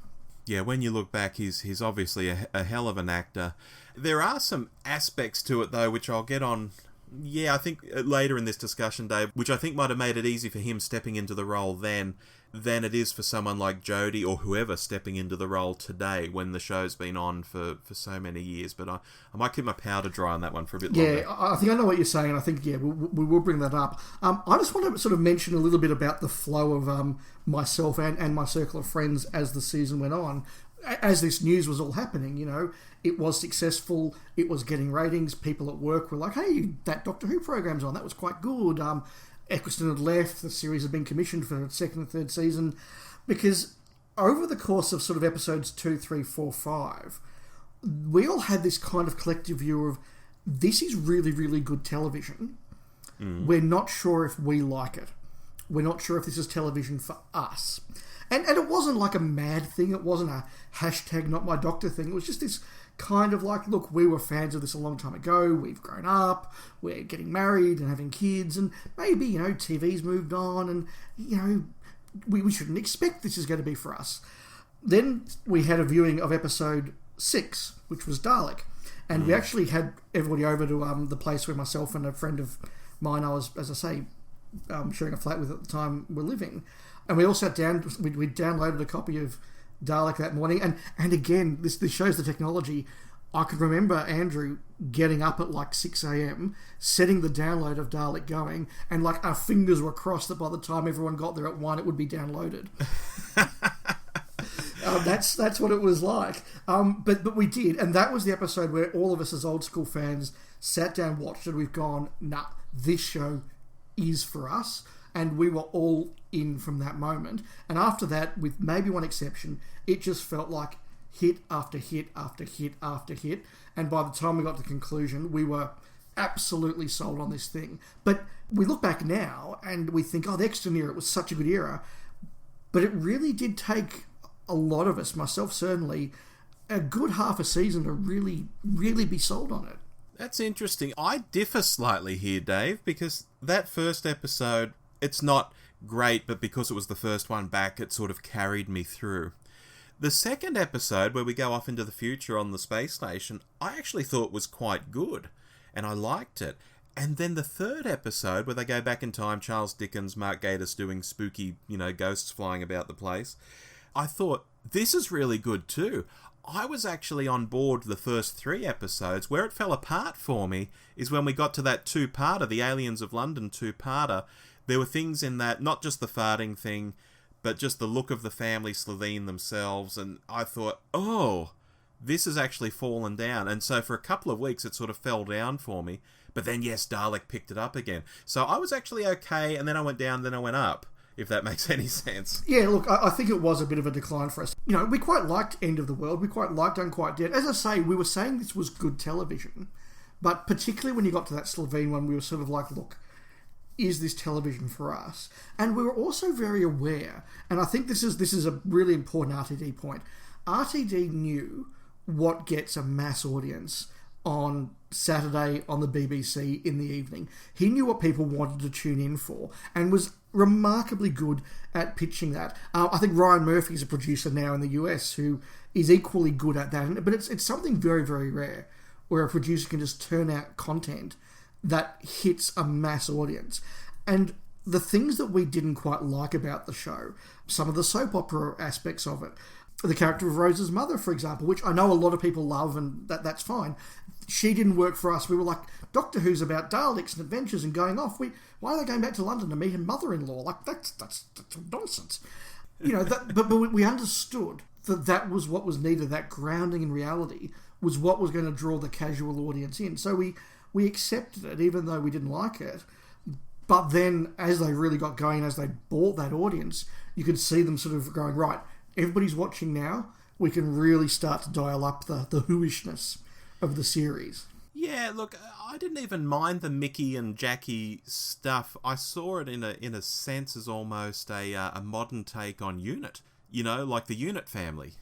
Yeah, when you look back, he's obviously a hell of an actor. There are some aspects to it, though, which I'll get on, I think later in this discussion, Dave, which I think might have made it easy for him stepping into the role then than it is for someone like Jodie or whoever stepping into the role today when the show's been on for so many years. But I might keep my powder dry on that one for a bit longer. Yeah, I think I know what you're saying, and I think, we will bring that up. I just want to sort of mention a little bit about the flow of myself and my circle of friends as the season went on. As this news was all happening, it was successful, it was getting ratings, people at work were like, hey, that Doctor Who program's on, that was quite good. Eccleston had left, the series had been commissioned for its second and third season, because over the course of sort of episodes 2, 3, 4, 5, we all had this kind of collective view of, this is really, really good television. We're not sure if we like it. We're not sure if this is television for us. And it wasn't like a mad thing, it wasn't a #NotMyDoctor thing, it was just this kind of like, look, we were fans of this a long time ago, we've grown up, we're getting married and having kids, and maybe, TV's moved on, and, we shouldn't expect this is going to be for us. Then we had a viewing of episode 6, which was Dalek, and we actually had everybody over to the place where myself and a friend of mine I was, as I say, sharing a flat with at the time, were living. And we all sat down, we downloaded a copy of Dalek that morning, and again, this shows the technology. I could remember Andrew getting up at like 6 a.m, setting the download of Dalek going, and like our fingers were crossed that by the time everyone got there at 1, it would be downloaded. That's what it was like. But we did, and that was the episode where all of us as old school fans sat down, watched it, we've gone, nah, this show is for us. And we were all in from that moment. And after that, with maybe one exception, it just felt like hit after hit after hit after hit. And by the time we got to the conclusion, we were absolutely sold on this thing. But we look back now and we think, the Eccleston era, it was such a good era. But it really did take a lot of us, myself certainly, a good half a season to really, really be sold on it. That's interesting. I differ slightly here, Dave, because that first episode, it's not great, but because it was the first one back, it sort of carried me through. The second episode, where we go off into the future on the space station, I actually thought was quite good, and I liked it. And then the third episode, where they go back in time, Charles Dickens, Mark Gatiss doing spooky, ghosts flying about the place, I thought, this is really good too. I was actually on board the first 3 episodes. Where it fell apart for me is when we got to that 2-parter, the Aliens of London 2-parter. There were things in that, not just the farting thing, but just the look of the family Slovene themselves, and I thought, this has actually fallen down. And so for a couple of weeks it sort of fell down for me, but then yes, Dalek picked it up again. So I was actually okay, and then I went down, then I went up, if that makes any sense. Yeah, look, I think it was a bit of a decline for us. We quite liked End of the World, we quite liked Unquiet Dead. As I say, we were saying this was good television, but particularly when you got to that Slovene one, we were sort of like, look, is this television for us? And we were also very aware, and I think this is a really important RTD point, RTD knew what gets a mass audience on Saturday on the BBC in the evening. He knew what people wanted to tune in for and was remarkably good at pitching that. I think Ryan Murphy is a producer now in the US who is equally good at that. But it's something very, very rare where a producer can just turn out content that hits a mass audience. And the things that we didn't quite like about the show, some of the soap opera aspects of it, the character of Rose's mother, for example, which I know a lot of people love and that's fine. She didn't work for us. We were like, Doctor Who's about Daleks and adventures and going off. Why are they going back to London to meet her mother-in-law? Like, that's nonsense. You know, but we understood that was what was needed. That grounding in reality was what was going to draw the casual audience in. So we accepted it, even though we didn't like it. But then, as they really got going, as they bought that audience, you could see them sort of going, right, everybody's watching now. We can really start to dial up the whoishness of the series. Yeah, look, I didn't even mind the Mickey and Jackie stuff. I saw it in a sense as almost a modern take on Unit. You know, like the Unit family.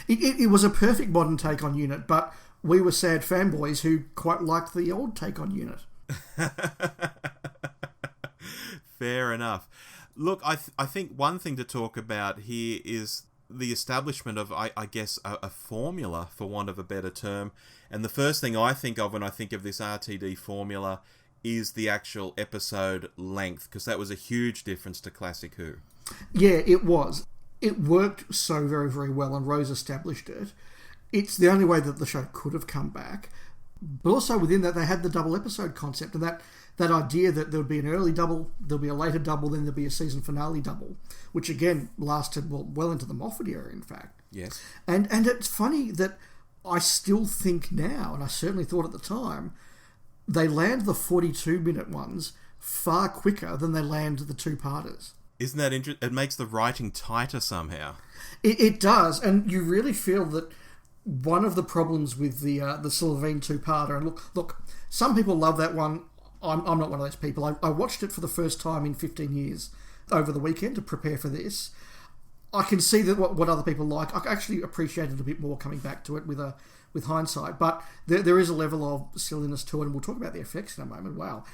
It was a perfect modern take on Unit, but we were sad fanboys who quite liked the old take on Unit. Fair enough. Look, I think one thing to talk about here is the establishment of, I guess, a formula, for want of a better term. And the first thing I think of when I think of this RTD formula is the actual episode length, because that was a huge difference to Classic Who. Yeah, it was. It worked so very, very well, and Rose established it. It's the only way that the show could have come back. But also within that, they had the double episode concept, and that idea that there would be an early double, there'll be a later double, then there'll be a season finale double, which again lasted well into the Moffat era, in fact. Yes. And it's funny that I still think now, and I certainly thought at the time, they land the 42-minute ones far quicker than they land the two-parters. Isn't that interesting? It makes the writing tighter somehow. It does, and you really feel that one of the problems with the Sylvain two-parter, and look, some people love that one. I'm not one of those people. I watched it for the first time in 15 years over the weekend to prepare for this. I can see that what other people like. I actually appreciated it a bit more coming back to it with hindsight. But there is a level of silliness to it, and we'll talk about the effects in a moment. Wow.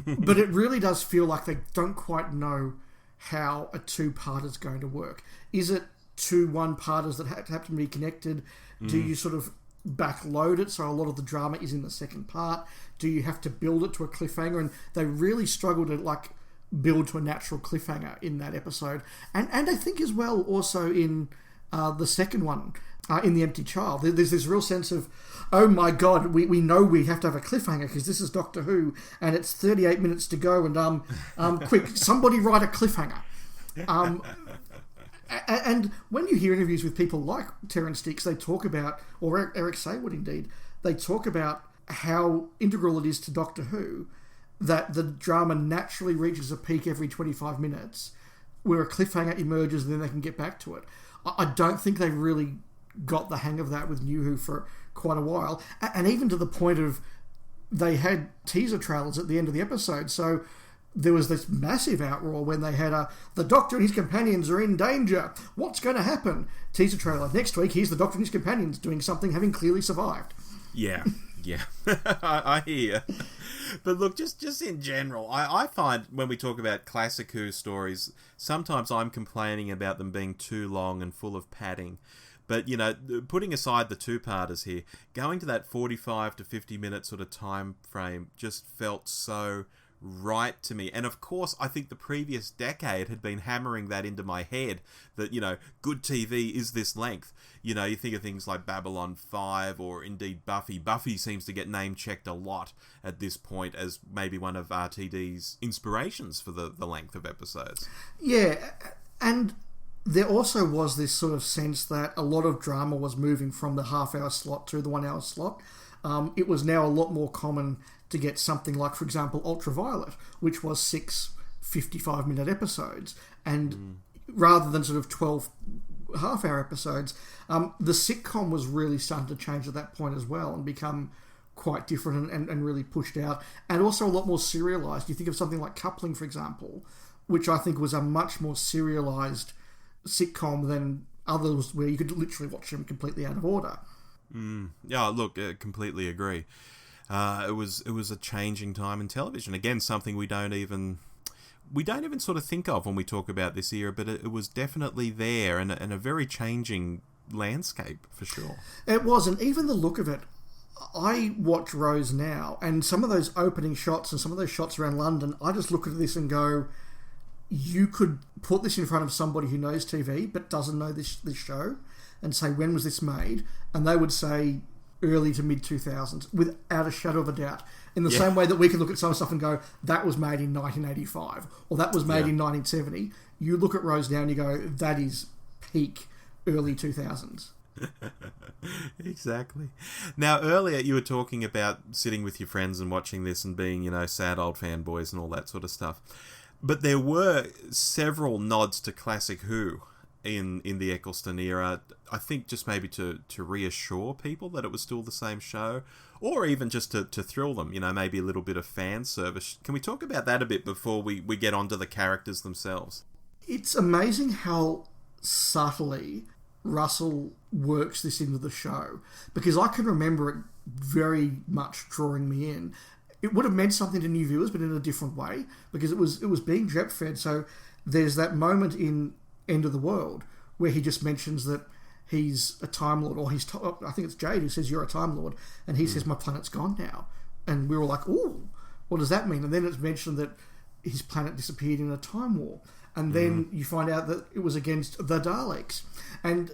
But it really does feel like they don't quite know how a two-parter is going to work. Is it two one-parters that have to be connected? Do you sort of backload it so a lot of the drama is in the second part? Do you have to build it to a cliffhanger? And they really struggle to build to a natural cliffhanger in that episode, and I think as well also in the second one, in The Empty Child, there's this real sense of, oh my god, we know we have to have a cliffhanger because this is Doctor Who and it's 38 minutes to go, and quick, somebody write a cliffhanger. And when you hear interviews with people like Terrance Dicks, they talk about, or Eric Saywood indeed, they talk about how integral it is to Doctor Who that the drama naturally reaches a peak every 25 minutes where a cliffhanger emerges and then they can get back to it. I don't think they really got the hang of that with New Who for quite a while. And even to the point of they had teaser trailers at the end of the episode, so there was this massive outroar when they had the Doctor and his companions are in danger. What's going to happen? Teaser trailer. Next week, here's the Doctor and his companions doing something, having clearly survived. Yeah. I hear. But look, just in general, I find when we talk about Classic Who stories, sometimes I'm complaining about them being too long and full of padding. But, you know, putting aside the two-parters here, going to that 45 to 50 minute sort of time frame just felt so right to me. And of course, I think the previous decade had been hammering that into my head that, you know, good TV is this length. You know, you think of things like Babylon 5 or indeed Buffy. Buffy seems to get name-checked a lot at this point as maybe one of RTD's inspirations for the length of episodes. Yeah, and there also was this sort of sense that a lot of drama was moving from the half-hour slot to the 1 hour slot. It was now a lot more common to get something like, for example, Ultraviolet, which was 6 55-minute episodes, and rather than sort of 12 half-hour episodes, the sitcom was really starting to change at that point as well and become quite different and really pushed out, and also a lot more serialised. You think of something like Coupling, for example, which I think was a much more serialised sitcom than others where you could literally watch them completely out of order. Yeah, look, completely agree. It was a changing time in television. Again, something we don't even sort of think of when we talk about this era, but it was definitely there, and a very changing landscape for sure. It was, and even the look of it. I watch Rose now, and some of those opening shots and some of those shots around London, I just look at this and go, you could put this in front of somebody who knows TV but doesn't know this show and say, when was this made? And they would say early to mid-2000s, without a shadow of a doubt. In the same way that we can look at some stuff and go, that was made in 1985, or that was made in 1970. You look at Rose now and you go, that is peak early 2000s. Exactly. Now, earlier you were talking about sitting with your friends and watching this and being, sad old fanboys and all that sort of stuff. But there were several nods to classic Who in the Eccleston era. I think just maybe to reassure people that it was still the same show, or even just to thrill them, maybe a little bit of fan service. Can we talk about that a bit before we get onto the characters themselves? It's amazing how subtly Russell works this into the show, because I can remember it very much drawing me in. It would have meant something to new viewers, but in a different way, because it was being drip fed. So there's that moment in End of the World where he just mentions that he's a Time Lord, or I think it's Jade who says, you're a Time Lord, and he says, my planet's gone now. And we were like, ooh, what does that mean? And then it's mentioned that his planet disappeared in a time war. And then you find out that it was against the Daleks. And,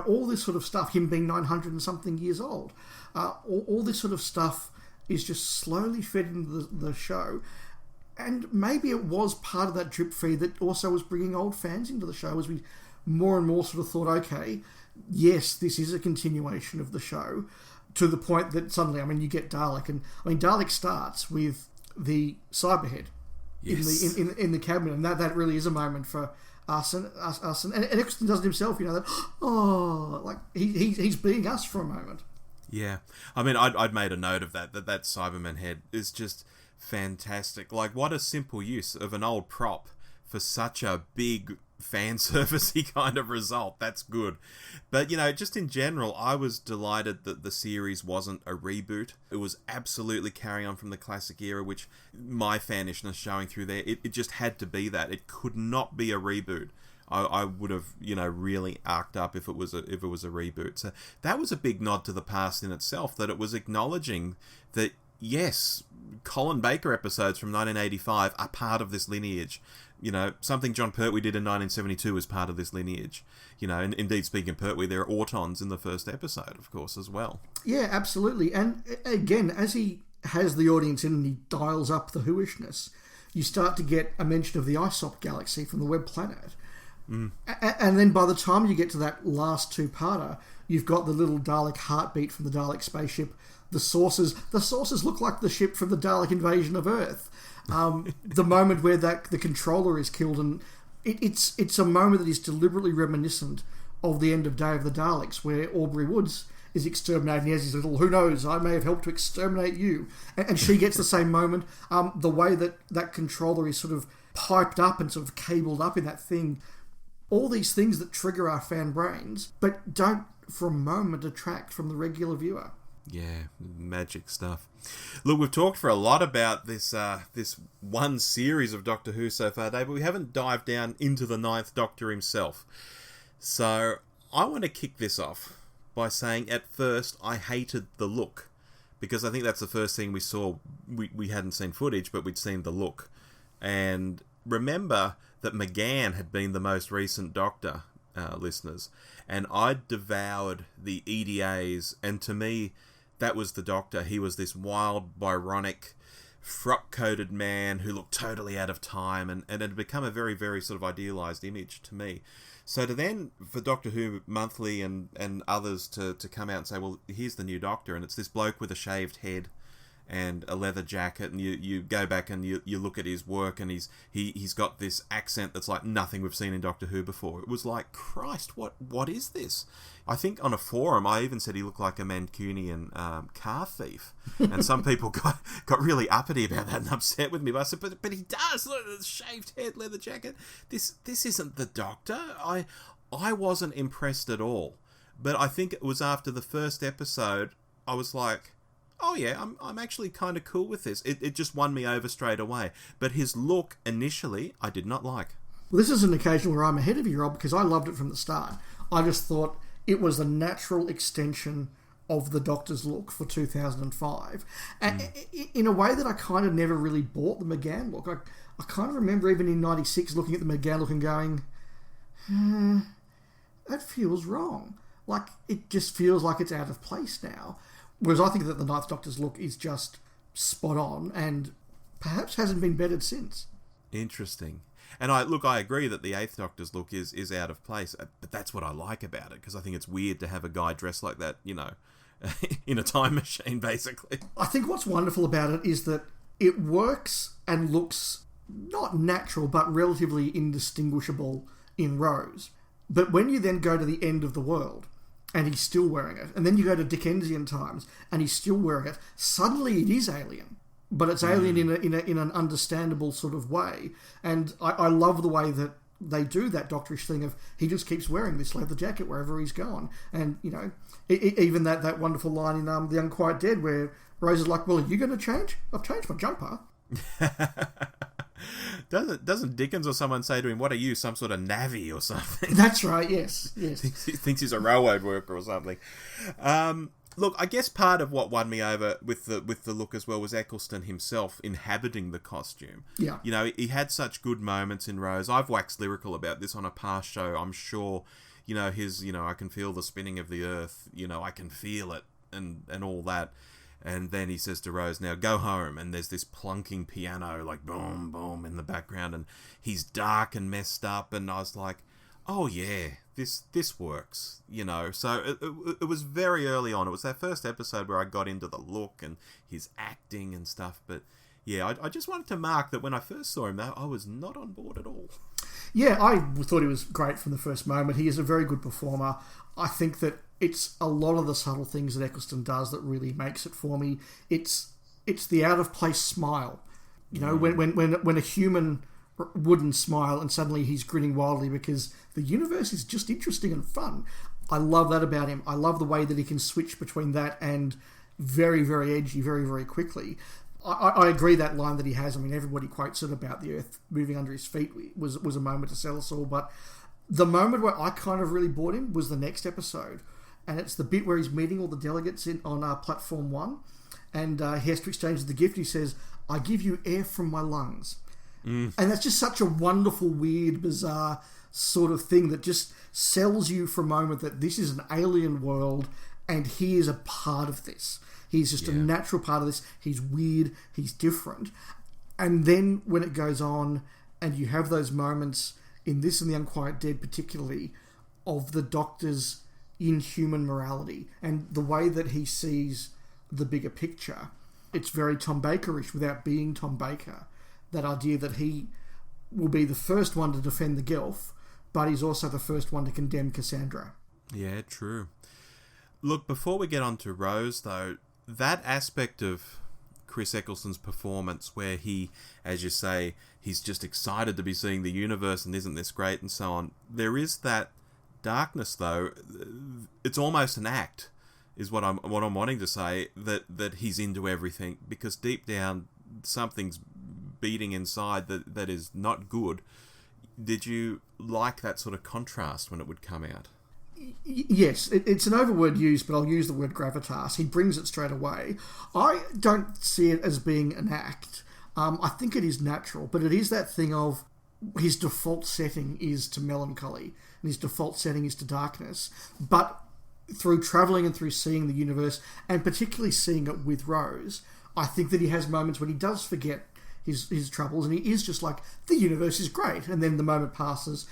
all this sort of stuff, him being 900 and something years old, all this sort of stuff is just slowly fed into the show. And maybe it was part of that drip feed that also was bringing old fans into the show, as we more and more sort of thought, okay, yes, this is a continuation of the show, to the point that suddenly, you get Dalek. And, Dalek starts with the Cyberhead. Yes. In the cabinet, and that really is a moment for us and Eccleston does it himself, that he's being us for a moment. Yeah, I'd made a note of that Cyberman head is just fantastic. Like, what a simple use of an old prop for such a big fan servicey kind of result. That's good. But, just in general, I was delighted that the series wasn't a reboot. It was absolutely carrying on from the classic era, which my fanishness showing through there, it just had to be that. It could not be a reboot. I would have, really arced up if it was a reboot. So that was a big nod to the past in itself, that it was acknowledging that, yes, Colin Baker episodes from 1985 are part of this lineage. Something John Pertwee did in 1972 is part of this lineage. And indeed, speaking of Pertwee, there are Autons in the first episode, of course, as well. Yeah, absolutely. And again, as he has the audience in and he dials up the Whoishness, you start to get a mention of the Isop galaxy from the Web Planet. And then by the time you get to that last two-parter, you've got the little Dalek heartbeat from the Dalek spaceship. The sources look like the ship from the Dalek invasion of Earth. The moment where the controller is killed, and it's a moment that is deliberately reminiscent of the end of Day of the Daleks, where Aubrey Woods is exterminated, and he has his little, who knows, I may have helped to exterminate you. And she gets the same moment. The way that controller is sort of piped up and sort of cabled up in that thing. All these things that trigger our fan brains, but don't for a moment detract from the regular viewer. Yeah, magic stuff. Look, we've talked for a lot about this one series of Doctor Who so far, Dave, but we haven't dived down into the Ninth Doctor himself. So I want to kick this off by saying, at first, I hated the look, because I think that's the first thing we saw. We hadn't seen footage, but we'd seen the look. And remember that McGann had been the most recent Doctor, listeners, and I devoured the EDAs, and to me, that was the Doctor. He was this wild, Byronic, frock-coated man who looked totally out of time, and it had become a very, very sort of idealised image to me. So for Doctor Who Monthly and others to come out and say, well, here's the new Doctor, and it's this bloke with a shaved head and a leather jacket, and you go back and you look at his work, and he's got this accent that's like nothing we've seen in Doctor Who before. It was like, Christ, what is this? I think on a forum I even said he looked like a Mancunian car thief, and some people got really uppity about that and upset with me. But I said, but he does, look, the shaved head, leather jacket. This isn't the Doctor. I wasn't impressed at all. But I think it was after the first episode, I was like, oh yeah, I'm actually kind of cool with this. It just won me over straight away. But his look, initially, I did not like. Well, this is an occasion where I'm ahead of you, Rob, because I loved it from the start. I just thought it was a natural extension of the Doctor's look for 2005. And in a way that I kind of never really bought the McGann look. I kind of remember even in 96 looking at the McGann look and going, that feels wrong. Like, it just feels like it's out of place now. Whereas I think that the Ninth Doctor's look is just spot on and perhaps hasn't been bettered since. Interesting. And I agree that the Eighth Doctor's look is out of place, but that's what I like about it, because I think it's weird to have a guy dressed like that, you know, in a time machine, basically. I think what's wonderful about it is that it works and looks not natural, but relatively indistinguishable in Rose. But when you then go to the end of the world, and he's still wearing it, and then you go to Dickensian times, and he's still wearing it, suddenly it is alien. But it's alien in an understandable sort of way. And I love the way that they do that doctorish thing of he just keeps wearing this leather jacket wherever he's gone. And, you know, even that wonderful line in The Unquiet Dead where Rose is like, well, are you going to change? I've changed my jumper. Doesn't Dickens or someone say to him, what are you, some sort of navvy or something? That's right, yes. He thinks he's a railroad worker or something. Look, I guess part of what won me over with the look as well was Eccleston himself inhabiting the costume. Yeah. You know, he had such good moments in Rose. I've waxed lyrical about this on a past show, I'm sure. You know, I can feel the spinning of the earth, you know, I can feel it, and all that. And then he says to Rose, now go home, and there's this plunking piano, like boom, boom, in the background, and he's dark and messed up, and I was like, oh yeah, this works, you know. So it was very early on. It was that first episode where I got into the look and his acting and stuff. But yeah, I just wanted to mark that when I first saw him, I was not on board at all. Yeah, I thought he was great from the first moment. He is a very good performer. I think that it's a lot of the subtle things that Eccleston does that really makes it for me. It's the out of place smile. You know, when a human wouldn't smile and suddenly he's grinning wildly because the universe is just interesting and fun. I love that about him. I love the way that he can switch between that and very, very edgy very, very quickly. I agree that line that he has. I mean, everybody quotes it about the earth moving under his feet was a moment to sell us all. But the moment where I kind of really bought him was the next episode. And it's the bit where he's meeting all the delegates on Platform 1. And he has to exchange the gift. He says, I give you air from my lungs. And that's just such a wonderful, weird, bizarre sort of thing that just sells you for a moment that this is an alien world and he is a part of this. He's just a natural part of this. He's weird. He's different. And then when it goes on and you have those moments in this and The Unquiet Dead particularly of the Doctor's inhuman morality and the way that he sees the bigger picture, it's very Tom Baker-ish without being Tom Baker. That idea that he will be the first one to defend the Gelf, but he's also the first one to condemn Cassandra. Yeah, true. Look, before we get on to Rose, though, that aspect of Chris Eccleston's performance where he, as you say, he's just excited to be seeing the universe and isn't this great and so on. There is that darkness, though. It's almost an act, is what I'm wanting to say, that he's into everything, because deep down something's beating inside that is not good. Did you like that sort of contrast when it would come out? Yes, it's an overword used, but I'll use the word gravitas. He brings it straight away. I don't see it as being an act. I think it is natural, but it is that thing of his default setting is to melancholy, and his default setting is to darkness. But through travelling and through seeing the universe, and particularly seeing it with Rose, I think that he has moments when he does forget his troubles, and he is just like, the universe is great, and then the moment passes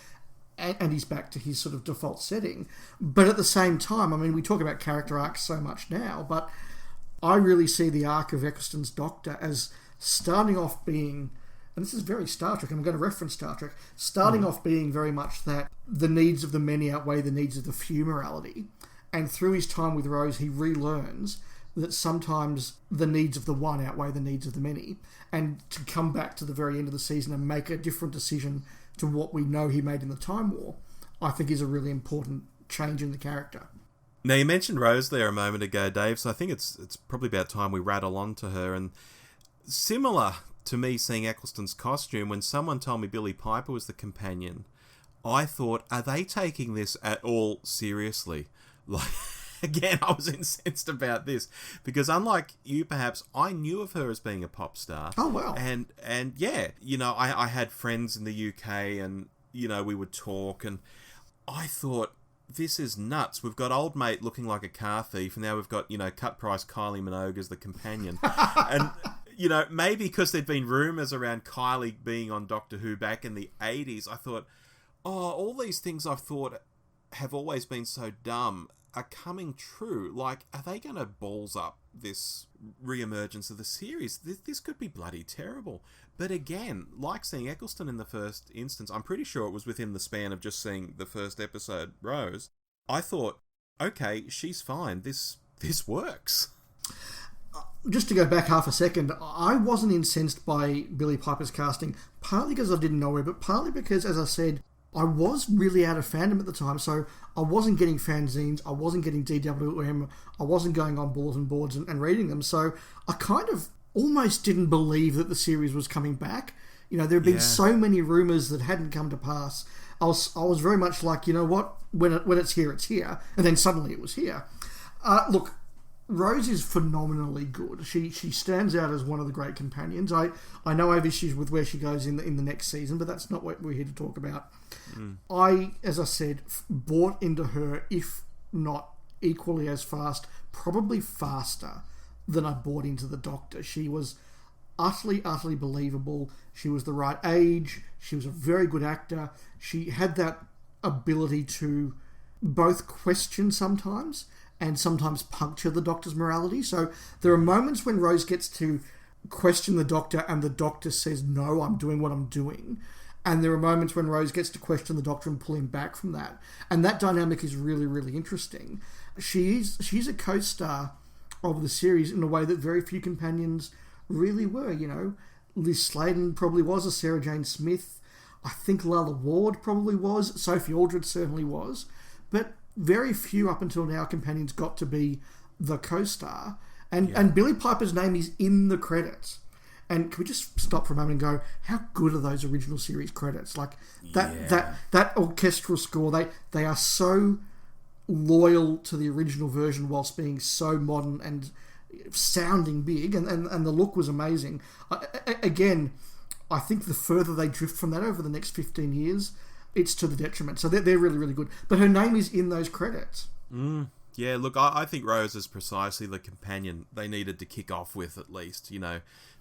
and he's back to his sort of default setting. But at the same time, I mean, we talk about character arcs so much now, but I really see the arc of Eccleston's Doctor as starting off being, and this is very Star Trek, I'm going to reference Star Trek, starting off being very much that the needs of the many outweigh the needs of the few morality. And through his time with Rose, he relearns that sometimes the needs of the one outweigh the needs of the many. And to come back to the very end of the season and make a different decision to what we know he made in the Time War, I think is a really important change in the character. Now, you mentioned Rose there a moment ago, Dave, so I think it's probably about time we rattle on to her. And similar to me seeing Eccleston's costume, when someone told me Billie Piper was the companion, I thought, are they taking this at all seriously? Like, again, I was incensed about this because, unlike you, perhaps, I knew of her as being a pop star. Oh, wow. And yeah, I had friends in the UK, and we would talk, and I thought, this is nuts. We've got old mate looking like a car thief, and now we've got cut price Kylie Minogue as the companion, and maybe because there'd been rumours around Kylie being on Doctor Who back in the 80s, I thought, all these things I've thought have always been so dumb are coming true. Like, are they going to balls up this re-emergence of the series? This could be bloody terrible. But again, like seeing Eccleston in the first instance, I'm pretty sure it was within the span of just seeing the first episode, Rose, I thought, okay, she's fine. This works. Just to go back half a second, I wasn't incensed by Billie Piper's casting, partly because I didn't know her, but partly because, as I said, I was really out of fandom at the time, so I wasn't getting fanzines, I wasn't getting DWM, I wasn't going on bulletin boards and reading them, so I kind of almost didn't believe that the series was coming back. There had been so many rumours that hadn't come to pass. I was very much like, you know what, when it's here, it's here, and then suddenly it was here. Look, Rose is phenomenally good. She stands out as one of the great companions. I know I have issues with where she goes in the next season, but that's not what we're here to talk about. I, as I said, bought into her, if not equally as fast, probably faster than I bought into the Doctor. She was utterly believable. She was the right age. She was a very good actor. She had that ability to both question sometimes and sometimes puncture the Doctor's morality. So there are moments when Rose gets to question the Doctor and the Doctor says, no, I'm doing what I'm doing. And there are moments when Rose gets to question the Doctor and pull him back from that. And that dynamic is really, really interesting. She's a co-star of the series in a way that very few companions really were. Liz Sladen probably was, a Sarah Jane Smith. I think Lalla Ward probably was. Sophie Aldred certainly was. But very few up until now companions got to be the co-star. And Billie Piper's name is in the credits. And can we just stop for a moment and go, how good are those original series credits? Like, that orchestral score, they are so loyal to the original version whilst being so modern and sounding big, and the look was amazing. Again, I think the further they drift from that over the next 15 years, it's to the detriment. So they're really, really good. But her name is in those credits. Yeah, look, I think Rose is precisely the companion they needed to kick off with, at least.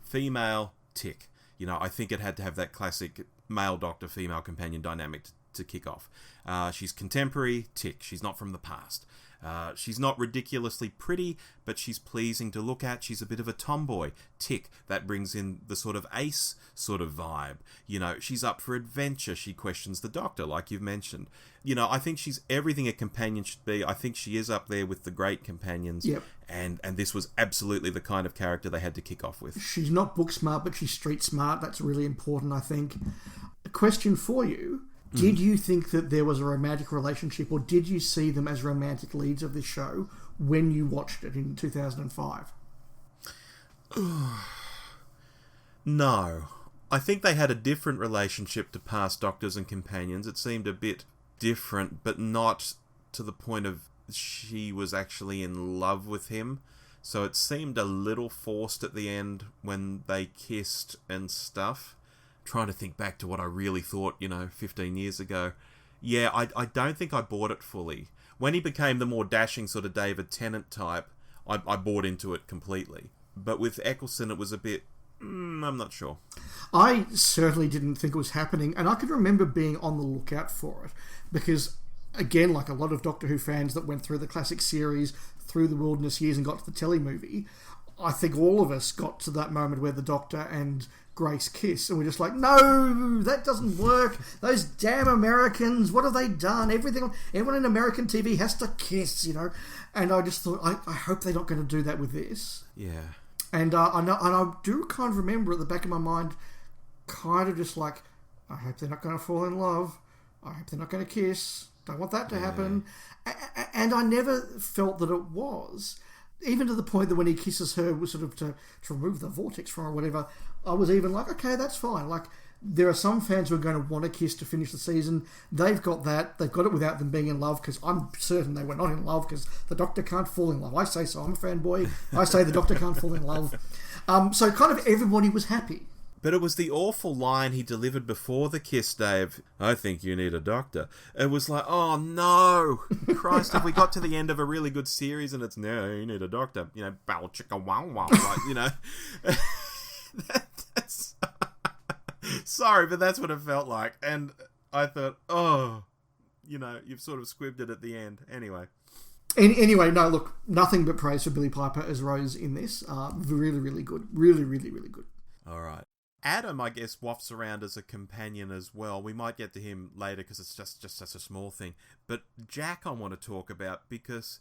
Female, tick. I think it had to have that classic male Doctor, female companion dynamic to kick off. She's contemporary, tick. She's not from the past. She's not ridiculously pretty, but she's pleasing to look at. She's a bit of a tomboy, tick. That brings in the sort of ace sort of vibe. She's up for adventure. She questions the Doctor, like you've mentioned. I think she's everything a companion should be. I think she is up there with the great companions. Yep. And this was absolutely the kind of character they had to kick off with. She's not book smart, but she's street smart. That's really important, I think. A question for you. Did you think that there was a romantic relationship, or did you see them as romantic leads of this show when you watched it in 2005? No. I think they had a different relationship to past Doctors and companions. It seemed a bit different, but not to the point of she was actually in love with him. So it seemed a little forced at the end when they kissed and stuff. Trying to think back to what I really thought, 15 years ago. Yeah, I don't think I bought it fully. When he became the more dashing sort of David Tennant type, I bought into it completely. But with Eccleston, it was a bit... I'm not sure. I certainly didn't think it was happening, and I could remember being on the lookout for it, because, again, like a lot of Doctor Who fans that went through the classic series, through the wilderness years and got to the telly movie, I think all of us got to that moment where the Doctor and Grace kiss, and we're just like, no, that doesn't work. Those damn Americans, what have they done? Everyone in American TV has to kiss, And I just thought, I hope they're not going to do that with this. Yeah. And I do kind of remember at the back of my mind, kind of just like, I hope they're not going to fall in love. I hope they're not going to kiss. Don't want that to happen. And I never felt that it was. Even to the point that when he kisses her, was sort of to remove the vortex from her or whatever, I was even like, okay, that's fine. Like, there are some fans who are going to want a kiss to finish the season. They've got that. They've got it without them being in love, because I'm certain they were not in love, because the Doctor can't fall in love. I say so. I'm a fanboy. I say the Doctor can't fall in love. So kind of everybody was happy. But it was the awful line he delivered before the kiss, Dave. I think you need a doctor. It was like, oh no, Christ, have we got to the end of a really good series and it's, no, you need a doctor. You know, bow chicka wow wow, like, you know. That's... Sorry, but that's what it felt like. And I thought, oh, you know, you've sort of squibbed it at the end. Anyway. Anyway, no, look, nothing but praise for Billie Piper as Rose in this. Really, really good. Really, really, really good. All right. Adam, I guess, wafts around as a companion as well. We might get to him later because it's just such a small thing. But Jack I want to talk about, because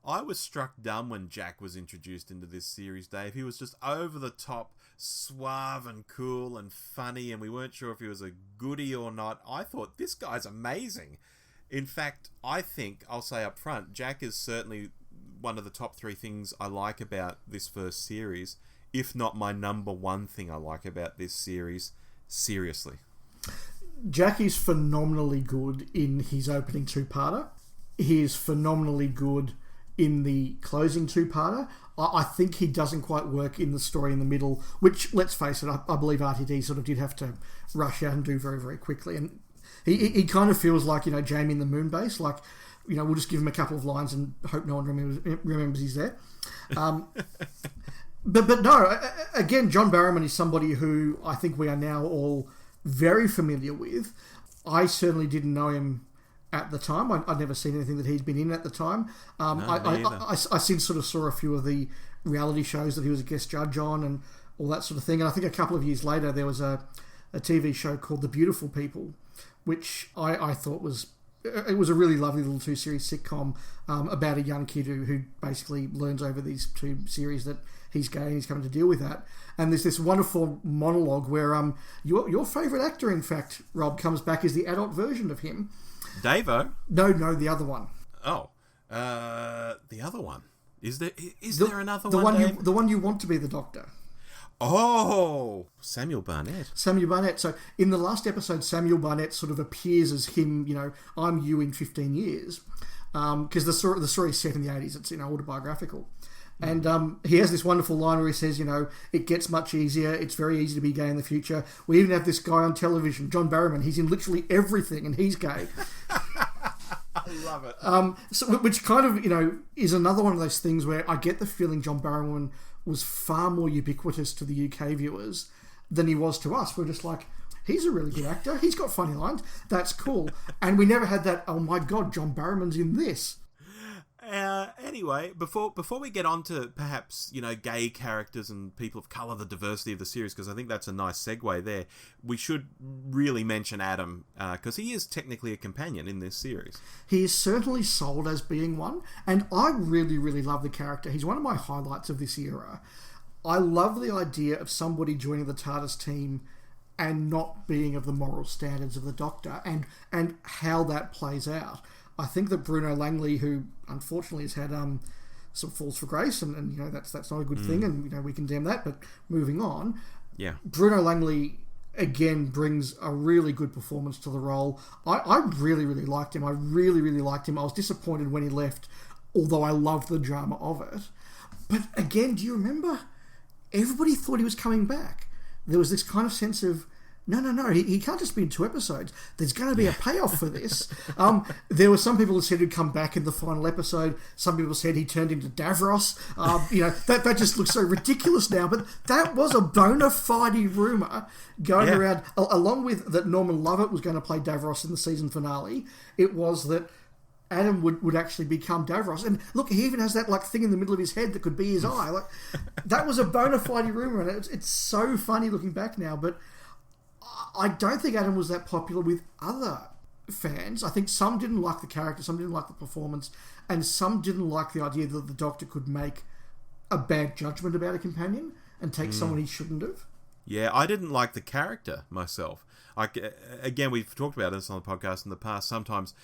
I was struck dumb when Jack was introduced into this series, Dave. He was just over the top, suave and cool and funny, and we weren't sure if he was a goodie or not. I thought, this guy's amazing. In fact, I think, I'll say up front, Jack is certainly one of the top 3 things I like about this first series, if not my number 1 thing I like about this series. Seriously. Jack is phenomenally good in his opening 2-parter. He is phenomenally good in the closing 2-parter. I think he doesn't quite work in the story in the middle, which, let's face it, I believe RTD sort of did have to rush out and do very, very quickly. And he kind of feels like, you know, Jamie in the Moon Base, like, you know, we'll just give him a couple of lines and hope no one remembers he's there. But no, again, John Barrowman is somebody who I think we are now all very familiar with. I certainly didn't know him at the time. I'd never seen anything that he'd been in at the time. I since sort of saw a few of the reality shows that he was a guest judge on and all that sort of thing. And I think a couple of years later there was a TV show called The Beautiful People, which I thought was... It was a really lovely little 2-series sitcom about a young kid who basically learns over these 2 series that he's gay and he's coming to deal with that. And there's this wonderful monologue where your favourite actor, in fact, Rob, comes back as the adult version of him. Davo? No, the other one. Oh, the other one. Is there another one? The one you want to be the Doctor. Oh, Samuel Barnett. So in the last episode, Samuel Barnett sort of appears as him, you know, I'm you in 15 years. Because the story is set in the 80s. It's, you know, autobiographical. And he has this wonderful line where he says, you know, it gets much easier. It's very easy to be gay in the future. We even have this guy on television, John Barrowman. He's in literally everything and he's gay. I love it. Which kind of, you know, is another one of those things where I get the feeling John Barrowman was far more ubiquitous to the UK viewers than he was to us. We're just like, he's a really good actor. He's got funny lines. That's cool. And we never had that, oh my God, John Barrowman's in this. Anyway, before we get on to perhaps, you know, gay characters and people of colour, the diversity of the series, because I think that's a nice segue there, we should really mention Adam, because he is technically a companion in this series. He is certainly sold as being one, and I really, really love the character. He's one of my highlights of this era. I love the idea of somebody joining the TARDIS team and not being of the moral standards of the Doctor, and how that plays out. I think that Bruno Langley, who unfortunately has had some falls for grace, and you know that's not a good thing, and you know we condemn that. But moving on, yeah, Bruno Langley again brings a really good performance to the role. I really, really liked him. I really, really liked him. I was disappointed when he left, although I loved the drama of it. But again, do you remember? Everybody thought he was coming back. There was this kind of sense of, no, he can't just be in 2 episodes. There's going to be a payoff for this. There were some people who said he'd come back in the final episode. Some people said he turned into Davros. You know, that just looks so ridiculous now. But that was a bona fide rumour going around, along with that Norman Lovett was going to play Davros in the season finale. It was that Adam would actually become Davros. And look, he even has that like thing in the middle of his head that could be his eye. Like, that was a bona fide rumour. And it's so funny looking back now. But I don't think Adam was that popular with other fans. I think some didn't like the character, some didn't like the performance, and some didn't like the idea that the Doctor could make a bad judgment about a companion and take someone he shouldn't have. Yeah, I didn't like the character myself. Again, we've talked about this on the podcast in the past. Sometimes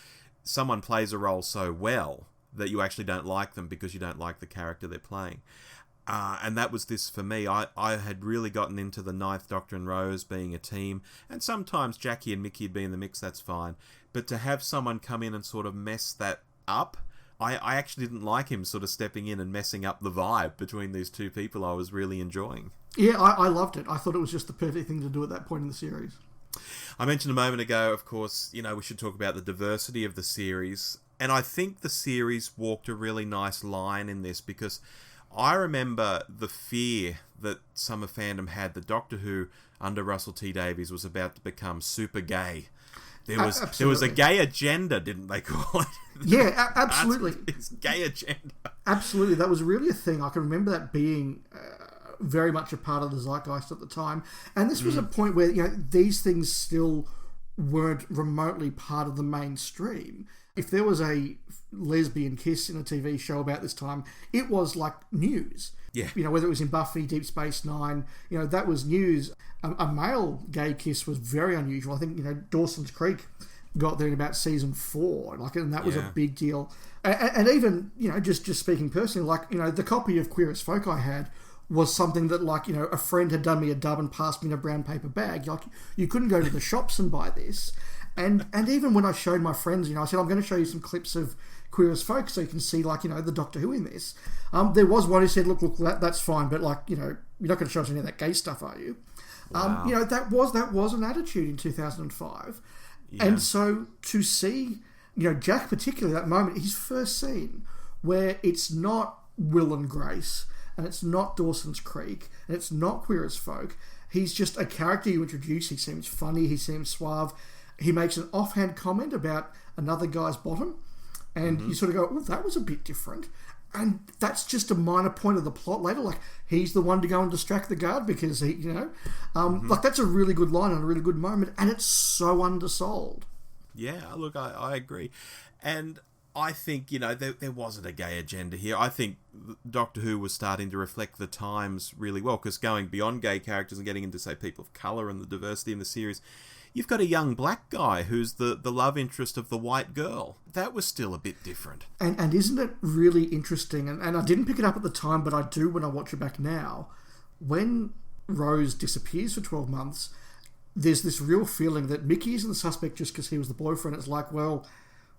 someone plays a role so well that you actually don't like them because you don't like the character they're playing. And that was this for me. I had really gotten into the Ninth Doctor and Rose being a team, and sometimes Jackie and Mickey would be in the mix, that's fine. But to have someone come in and sort of mess that up, I actually didn't like him sort of stepping in and messing up the vibe between these two people I was really enjoying. Yeah, I loved it. I thought it was just the perfect thing to do at that point in the series. I mentioned a moment ago, of course, we should talk about the diversity of the series. And I think the series walked a really nice line in this, because I remember the fear that some of fandom had that Doctor Who, under Russell T Davies, was about to become super gay. There was a gay agenda, didn't they call it? Yeah, absolutely. It's gay agenda. Absolutely. That was really a thing. I can remember that being very much a part of the zeitgeist at the time. And this was a point where, these things still weren't remotely part of the mainstream. If there was a lesbian kiss in a TV show about this time, it was like news. Yeah. Whether it was in Buffy, Deep Space Nine, that was news. A male gay kiss was very unusual. I think, Dawson's Creek got there in about season 4, and that was a big deal. And even, just speaking personally, the copy of Queer as Folk I had was something that, a friend had done me a dub and passed me in a brown paper bag. You couldn't go to the shops and buy this. And even when I showed my friends, I said, I'm going to show you some clips of Queer as Folk so you can see, the Doctor Who in this. There was one who said, look, that's fine, but, you're not going to show us any of that gay stuff, are you? Wow. That was an attitude in 2005. Yeah. And so to see, Jack particularly, that moment, his first scene, where it's not Will and Grace, and it's not Dawson's Creek, and it's not Queer as Folk. He's just a character you introduce. He seems funny, he seems suave. He makes an offhand comment about another guy's bottom, and you sort of go, oh, that was a bit different. And that's just a minor point of the plot later. He's the one to go and distract the guard because he, that's a really good line and a really good moment, and it's so undersold. Yeah, look, I agree. And I think, there wasn't a gay agenda here. I think Doctor Who was starting to reflect the times really well, because going beyond gay characters and getting into, say, people of colour and the diversity in the series, you've got a young black guy who's the love interest of the white girl. That was still a bit different. And isn't it really interesting, and I didn't pick it up at the time, but I do when I watch it back now, when Rose disappears for 12 months, there's this real feeling that Mickey isn't the suspect just because he was the boyfriend. It's well,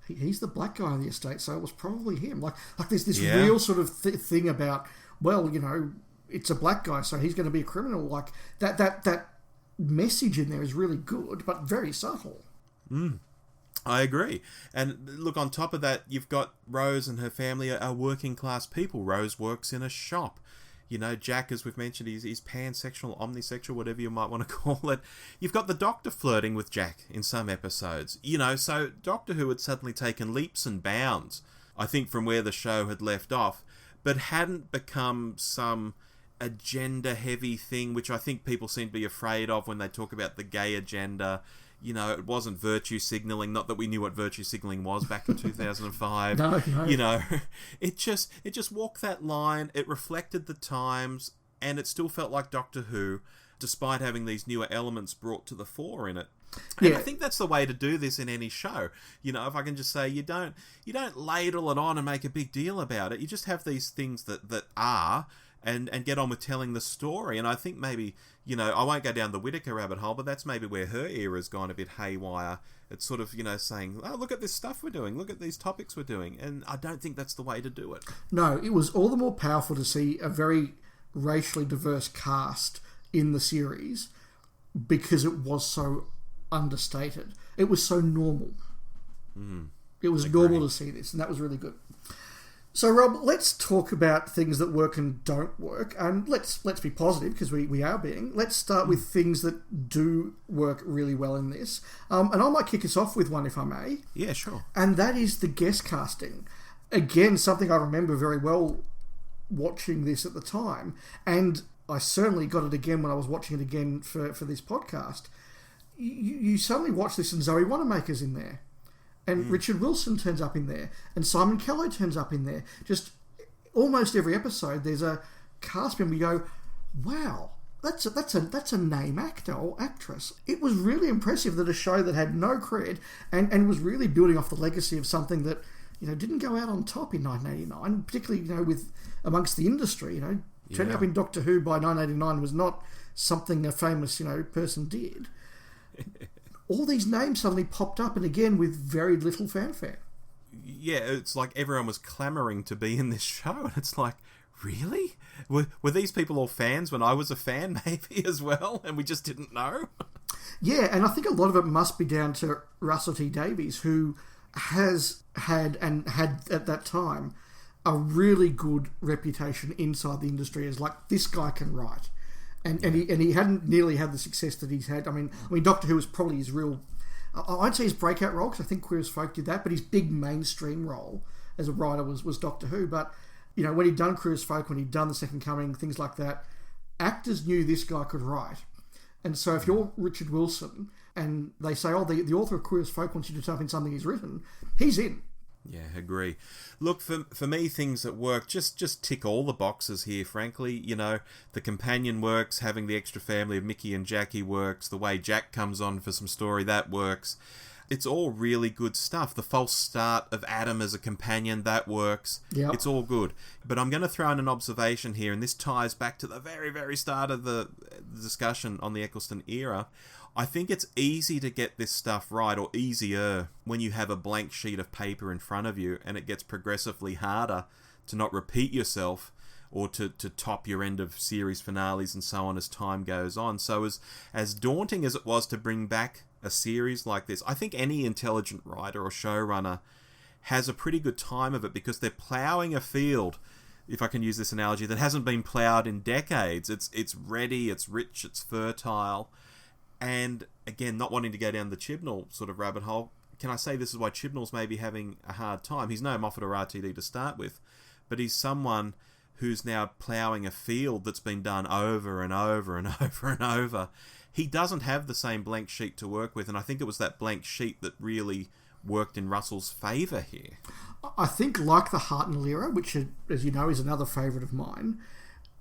he's the black guy on the estate, so it was probably him. There's this real sort of thing about, well, it's a black guy, so he's going to be a criminal. That message in there is really good, but very subtle. I agree. And look, on top of that, you've got Rose and her family are working class people. Rose works in a shop. Jack, as we've mentioned, he's pansexual, omnisexual, whatever you might want to call it. You've got the Doctor flirting with Jack in some episodes. So Doctor Who had suddenly taken leaps and bounds, I think, from where the show had left off, but hadn't become some agenda-heavy thing, which I think people seem to be afraid of when they talk about the gay agenda. It wasn't virtue signalling. Not that we knew what virtue signalling was back in 2005. No. It just walked that line. It reflected the times, and it still felt like Doctor Who, despite having these newer elements brought to the fore in it. And I think that's the way to do this in any show. If I can just say, you don't ladle it on and make a big deal about it. You just have these things that are, and get on with telling the story. And I think maybe, I won't go down the Whittaker rabbit hole, but that's maybe where her era's gone a bit haywire. It's sort of, saying, oh, look at this stuff we're doing, look at these topics we're doing. And I don't think that's the way to do it. No, it was all the more powerful to see a very racially diverse cast in the series because it was so understated. It was so normal. It was normal to see this, and that was really good. So, Rob, let's talk about things that work and don't work, and let's be positive, because we are being. Let's start with things that do work really well in this. And I might kick us off with one, if I may. Yeah, sure. And that is the guest casting. Again, something I remember very well watching this at the time, and I certainly got it again when I was watching it again for this podcast. You suddenly watch this and Zoe Wanamaker's in there. And Richard Wilson turns up in there. And Simon Callow turns up in there. Just almost every episode, there's a cast member. You go, wow, that's a name actor or actress. It was really impressive that a show that had no cred and was really building off the legacy of something that, didn't go out on top in 1989, particularly, with amongst the industry, turning up in Doctor Who by 1989 was not something a famous, person did. All these names suddenly popped up, and again with very little fanfare. Yeah, it's like everyone was clamouring to be in this show, and it's like, really? Were these people all fans when I was a fan, maybe, as well, and we just didn't know? Yeah, and I think a lot of it must be down to Russell T Davies, who has had at that time a really good reputation inside the industry as like, this guy can write. And he hadn't nearly had the success that he's had. I mean, Doctor Who was probably his real... I'd say his breakout role, because I think Queer as Folk did that, but his big mainstream role as a writer was Doctor Who. But, when he'd done Queer as Folk, when he'd done The Second Coming, things like that, actors knew this guy could write. And so if you're Richard Wilson and they say, the author of Queer as Folk wants you to type in something he's written, he's in. Yeah, agree. Look, for me, things that work just tick all the boxes here, frankly. The companion works, having the extra family of Mickey and Jackie works, the way Jack comes on for some story, that works. It's all really good stuff. The false start of Adam as a companion, that works. Yep. It's all good. But I'm going to throw in an observation here, and this ties back to the very, very start of the discussion on the Eccleston era. I think it's easy to get this stuff right, or easier, when you have a blank sheet of paper in front of you, and it gets progressively harder to not repeat yourself or to top your end of series finales and so on as time goes on. So as daunting as it was to bring back a series like this, I think any intelligent writer or showrunner has a pretty good time of it, because they're ploughing a field, if I can use this analogy, that hasn't been ploughed in decades. It's ready, it's rich, it's fertile. And again, not wanting to go down the Chibnall sort of rabbit hole, can I say this is why Chibnall's maybe having a hard time? He's no Moffat or RTD to start with, but he's someone who's now ploughing a field that's been done over and over and over and over. He doesn't have the same blank sheet to work with, and I think it was that blank sheet that really worked in Russell's favour here. I think, like the Hartnell era, which, as you know, is another favourite of mine,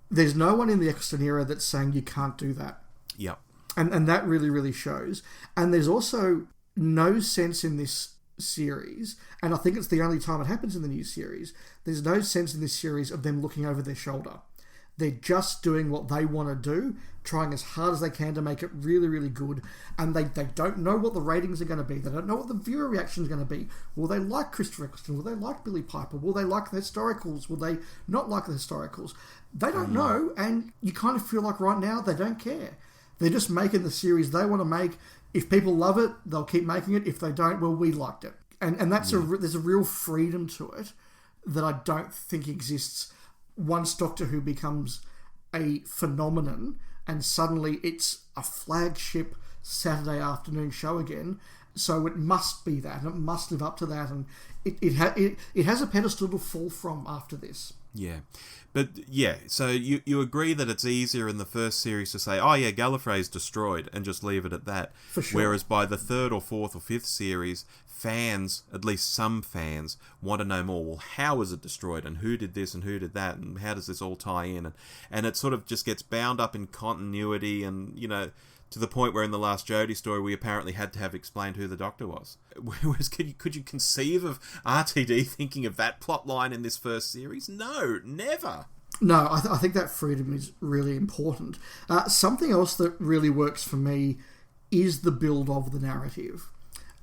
there's no one in the Eccleston era that's saying you can't do that. Yep. And that really, really shows. And there's also no sense in this series, and I think it's the only time it happens in the new series, there's no sense in this series of them looking over their shoulder. They're just doing what they want to do, trying as hard as they can to make it really, really good, and they don't know what the ratings are going to be. They don't know what the viewer reaction is going to be. Will they like Christopher Eccleston? Will they like Billy Piper? Will they like the historicals? Will they not like the historicals? They don't know, and you kind of feel like right now they don't care. They're just making the series they want to make. If people love it, they'll keep making it. If they don't, well, we liked it. And that's there's a real freedom to it that I don't think exists once Doctor Who becomes a phenomenon and suddenly it's a flagship Saturday afternoon show again. So it must be that, and it must live up to that, and it has a pedestal to fall from after this. Yeah. But yeah, so you agree that it's easier in the first series to say, oh yeah, Gallifrey's destroyed, and just leave it at that. For sure. Whereas by the third or fourth or fifth series, fans, at least some fans, want to know more. Well, how was it destroyed, and who did this and who did that, and how does this all tie in? And it sort of just gets bound up in continuity, and, to the point where in the last Jodie story we apparently had to have explained who the Doctor was. Whereas could you conceive of RTD thinking of that plot line in this first series? No, never. No, I think that freedom is really important. Something else that really works for me is the build of the narrative,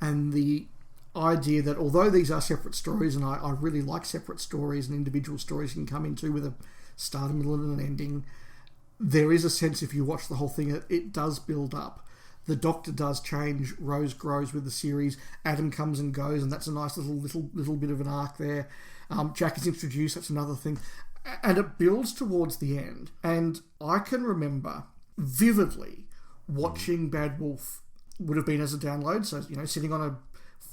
and the idea that although these are separate stories, and I really like separate stories and individual stories you can come into with a start, a middle, and an ending, there is a sense, if you watch the whole thing, it does build up. The Doctor does change. Rose grows with the series. Adam comes and goes, and that's a nice little bit of an arc there. Jack is introduced. That's another thing, and it builds towards the end. And I can remember vividly watching Bad Wolf. Would have been as a download, so sitting on a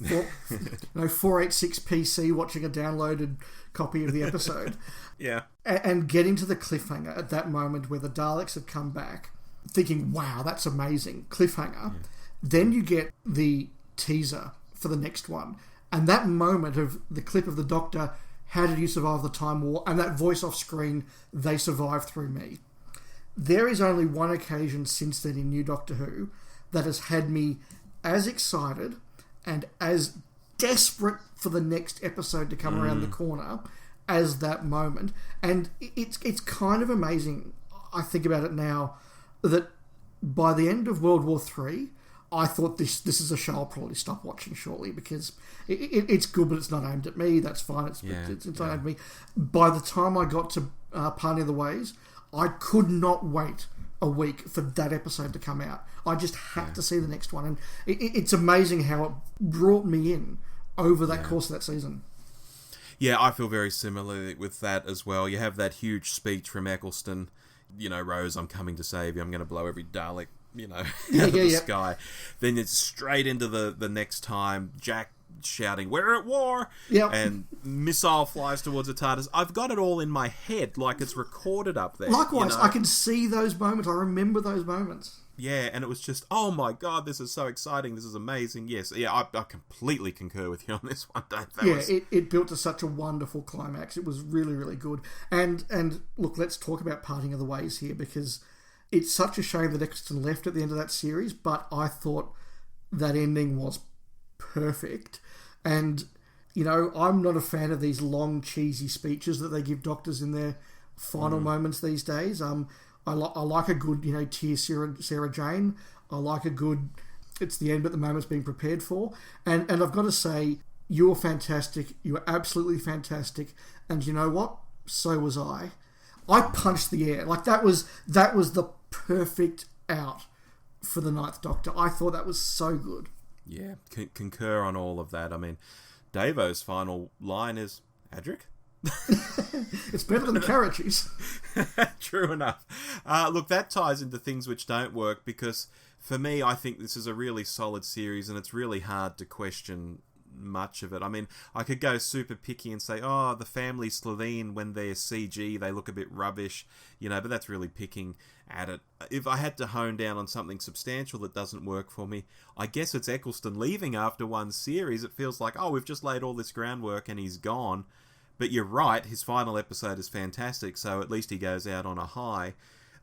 486 PC watching a downloaded copy of the episode. Yeah. And getting to the cliffhanger at that moment where the Daleks have come back, thinking, wow, that's amazing. Cliffhanger. Yeah. Then you get the teaser for the next one. And that moment of the clip of the Doctor, how did you survive the Time War? And that voice off screen, they survived through me. there is only one occasion since then in New Doctor Who that has had me as excited and as desperate for the next episode to come around the corner as that moment. And it's kind of amazing, I think about it now, that by the end of World War III, I thought this is a show I'll probably stop watching shortly, because it's good, but it's not aimed at me. That's fine. It's not aimed at me. By the time I got to Parting of the Ways, I could not wait a week for that episode to come out. I just had to see the next one. And it's amazing how it brought me in over that course of that season. Yeah, I feel very similarly with that as well. You have that huge speech from Eccleston, Rose, I'm coming to save you, I'm going to blow every Dalek, out of the sky. Then it's straight into the next time, Jack shouting, "We're at war!" And missile flies towards the TARDIS. I've got it all in my head, like it's recorded up there. Likewise, I can see those moments. I remember those moments. Yeah, and it was just, oh my god, this is so exciting, this is amazing. Yes, I completely concur with you on this one, Dave. It built to such a wonderful climax. It was really, really good. And look, let's talk about Parting of the Ways here, because it's such a shame that Eccleston left at the end of that series, but I thought that ending was perfect. And, I'm not a fan of these long, cheesy speeches that they give doctors in their final moments these days. I like a good, tear Sarah Jane. I like a good, it's the end but the moment's being prepared for. And I've got to say, you were fantastic. You were absolutely fantastic. And you know what? So was I. I punched the air. Like, that was the perfect out for the Ninth Doctor. I thought that was so good. Yeah, concur on all of that. I mean, Davo's final line is, Adric? It's better than the Karachi's. True enough. Look, that ties into things which don't work, because for me, I think this is a really solid series, and it's really hard to question much of it. I mean, I could go super picky and say, oh, the family Slovene, when they're CG, they look a bit rubbish, but that's really picking at it. If I had to hone down on something substantial that doesn't work for me, I guess it's Eccleston leaving after one series. It feels like, oh, we've just laid all this groundwork and he's gone. But you're right, his final episode is fantastic, so at least he goes out on a high.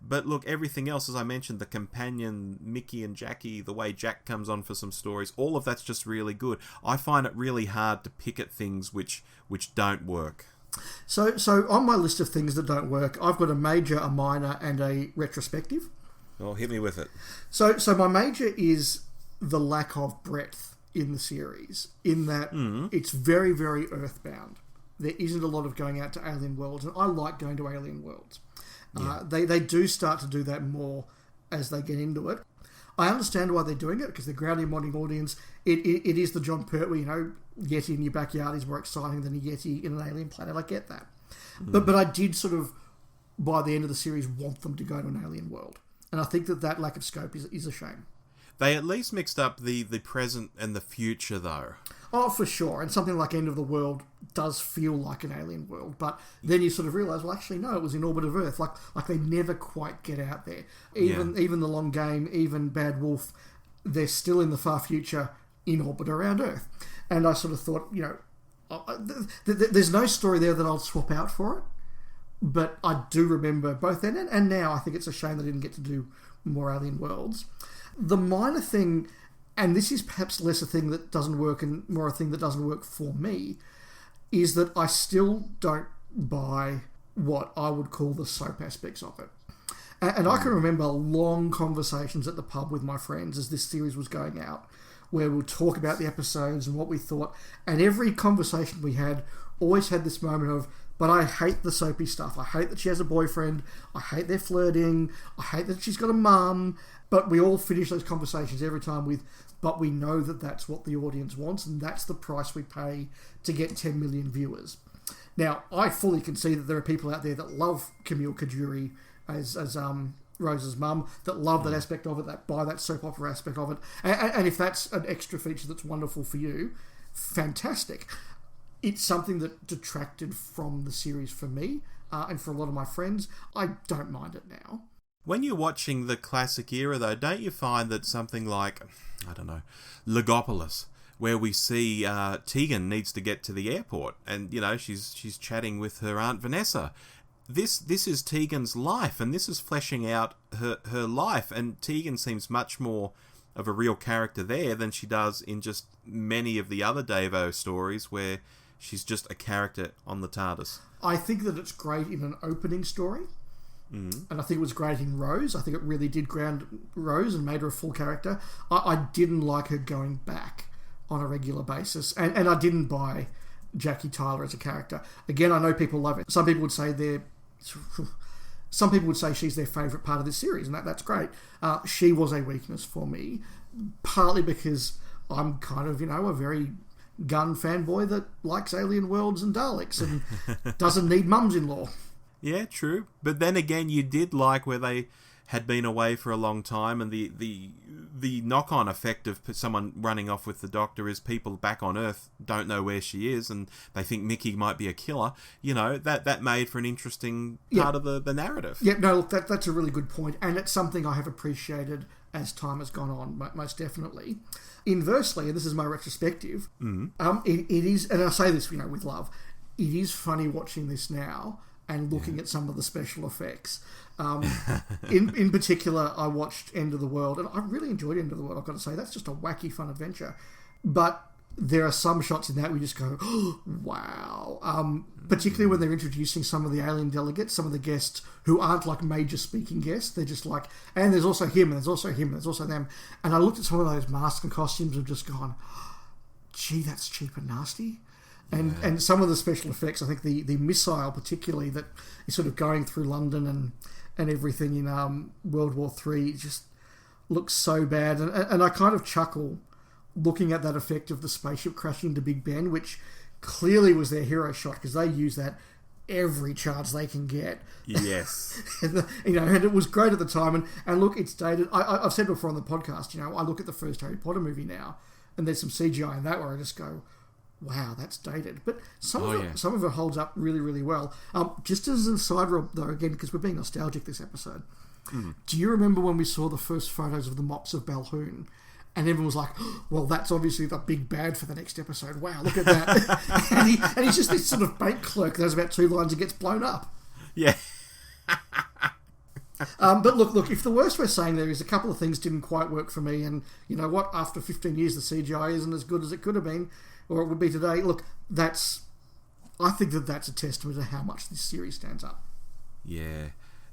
But look, everything else, as I mentioned, the companion, Mickey and Jackie, the way Jack comes on for some stories, all of that's just really good. I find it really hard to pick at things which don't work. So on my list of things that don't work, I've got a major, a minor, and a retrospective. Oh, hit me with it. So my major is the lack of breadth in the series, in that it's very, very earthbound. There isn't a lot of going out to alien worlds, and I like going to alien worlds. Yeah. They do start to do that more as they get into it. I understand why they're doing it, because they're grounding a modern audience. It is the John Pertwee, Yeti in your backyard is more exciting than a Yeti in an alien planet. I get that. But I did sort of, by the end of the series, want them to go to an alien world. And I think that lack of scope is a shame. They at least mixed up the present and the future, though. Oh, for sure. And something like End of the World does feel like an alien world. But then you sort of realise, well, actually, no, it was in orbit of Earth. Like they never quite get out there. Even The Long Game, even Bad Wolf, they're still in the far future in orbit around Earth. And I sort of thought, there's no story there that I'll swap out for it. But I do remember both then and now. I think it's a shame they didn't get to do more alien worlds. The minor thing, and this is perhaps less a thing that doesn't work and more a thing that doesn't work for me, is that I still don't buy what I would call the soap aspects of it. And I can remember long conversations at the pub with my friends as this series was going out, where we'll talk about the episodes and what we thought, and every conversation we had always had this moment of, but I hate the soapy stuff. I hate that she has a boyfriend. I hate their flirting. I hate that she's got a mum. But we all finish those conversations every time with, but we know that that's what the audience wants, and that's the price we pay to get 10 million viewers. Now, I fully concede that there are people out there that love Camille Cajuri as Rose's mum, that love that aspect of it, that buy that soap opera aspect of it. And if that's an extra feature that's wonderful for you, fantastic. It's something that detracted from the series for me and for a lot of my friends. I don't mind it now. When you're watching the classic era, though, don't you find that something like, I don't know, Legopolis, where we see Tegan needs to get to the airport, and, she's chatting with her Aunt Vanessa, this is Tegan's life, and this is fleshing out her life, and Tegan seems much more of a real character there than she does in just many of the other Davo stories where she's just a character on the TARDIS. I think that it's great in an opening story, and I think it was great in Rose. I think it really did ground Rose and made her a full character. I didn't like her going back on a regular basis, and I didn't buy Jackie Tyler as a character. Again, I know people love it. Some people would say she's their favourite part of this series, and that's great. She was a weakness for me, partly because I'm kind of, a very gun fanboy that likes alien worlds and Daleks and doesn't need mums-in-law. Yeah, true. But then again, you did like where they had been away for a long time, and the knock-on effect of someone running off with the Doctor is people back on Earth don't know where she is, and they think Mickey might be a killer. That made for an interesting part of the narrative. Yeah, no, look, that's a really good point, and it's something I have appreciated as time has gone on, most definitely. Inversely, and this is my retrospective, it is, and I say this, with love, it is funny watching this now and looking at some of the special effects. In particular, I watched End of the World, and I really enjoyed End of the World, I've got to say. That's just a wacky, fun adventure. But there are some shots in that where you just go, oh, wow. Particularly when they're introducing some of the alien delegates, some of the guests who aren't like major speaking guests. They're just like, and there's also him, and there's also him, and there's also them. And I looked at some of those masks and costumes and just gone, gee, that's cheap and nasty. And some of the special effects, I think the missile particularly that is sort of going through London and everything in World War III just looks so bad. And I kind of chuckle looking at that effect of the spaceship crashing into Big Ben, which clearly was their hero shot because they use that every chance they can get. Yes. and it was great at the time. And look, it's dated. I've said before on the podcast, I look at the first Harry Potter movie now and there's some CGI in that where I just go, wow, that's dated. But some of it holds up really, really well. Just as an aside, though, again, because we're being nostalgic this episode, do you remember when we saw the first photos of the Mops of Balhoun? And everyone was like, oh, well, that's obviously the big bad for the next episode. Wow, look at that. and he's just this sort of bank clerk that has about 2 lines and gets blown up. Yeah. But look, if the worst we're saying there is a couple of things didn't quite work for me, and you know what, after 15 years the CGI isn't as good as it could have been, or it would be today, look, I think that's a testament to how much this series stands up. Yeah.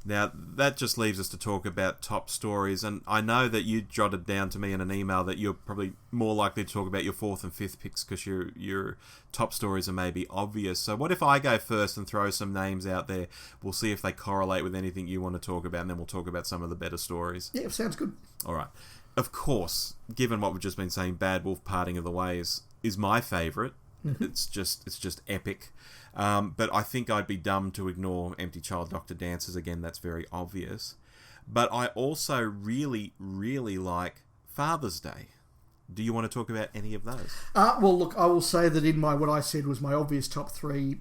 Now, that just leaves us to talk about top stories, and I know that you jotted down to me in an email that you're probably more likely to talk about your 4th and 5th picks because your top stories are maybe obvious. So what if I go first and throw some names out there? We'll see if they correlate with anything you want to talk about, and then we'll talk about some of the better stories. Yeah, sounds good. All right. Of course, given what we've just been saying, Bad Wolf Parting of the Ways is my favourite. Mm-hmm. It's just epic. But I think I'd be dumb to ignore Empty Child Doctor Dances. Again, that's very obvious. But I also really, really like Father's Day. Do you want to talk about any of those? Well, look, I will say that in what I said was my obvious top 3,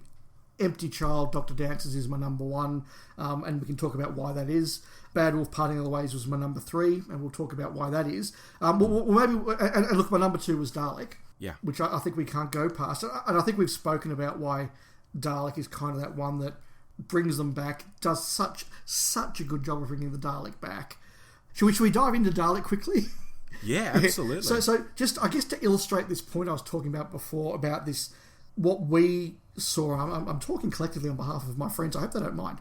Empty Child Doctor Dances is my number 1, and we can talk about why that is. Bad Wolf Parting of the Ways was my number 3, and we'll talk about why that is. And look, my number 2 was Dalek. Yeah. Which I think we can't go past. And I think we've spoken about why Dalek is kind of that one that brings them back, does such a good job of bringing the Dalek back. Should we dive into Dalek quickly? Yeah, absolutely. So just, I guess, to illustrate this point I was talking about before, about this, what we saw, I'm talking collectively on behalf of my friends, I hope they don't mind.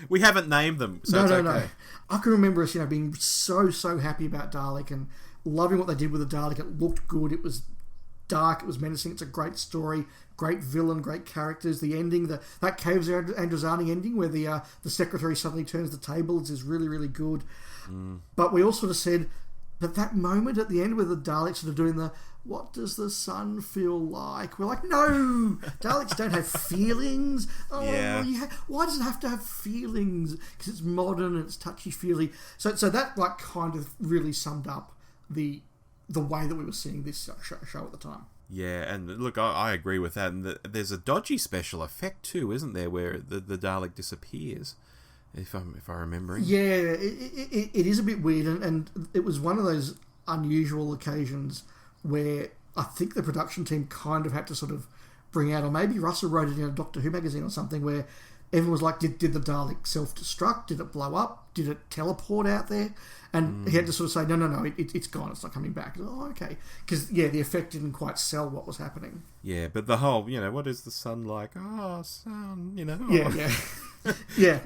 We haven't named them, so No. I can remember us, being so happy about Dalek and loving what they did with the Dalek. It looked good, it was dark, it was menacing, it's a great story, great villain, great characters. The ending, that Caves Androzani ending where the secretary suddenly turns the tables is really, really good. But we all sort of said, but that moment at the end where the Daleks sort of doing the, what does the sun feel like? We're like, no, Daleks don't have feelings. Oh, yeah. Why does it have to have feelings? Because it's modern and it's touchy-feely. So that kind of really summed up the way that we were seeing this show at the time. Yeah, and look, I agree with that. And there's a dodgy special effect too, isn't there, where the Dalek disappears, if I'm remembering. Yeah, it is a bit weird, and it was one of those unusual occasions where I think the production team kind of had to sort of bring out, or maybe Russell wrote it in a Doctor Who magazine or something, where everyone was like, did the Dalek self-destruct? Did it blow up? Did it teleport out there? And he had to sort of say, no, it's gone. It's not coming back. Oh, okay. Because, the effect didn't quite sell what was happening. Yeah, but the whole, what is the sun like? Oh, sun, Yeah, yeah.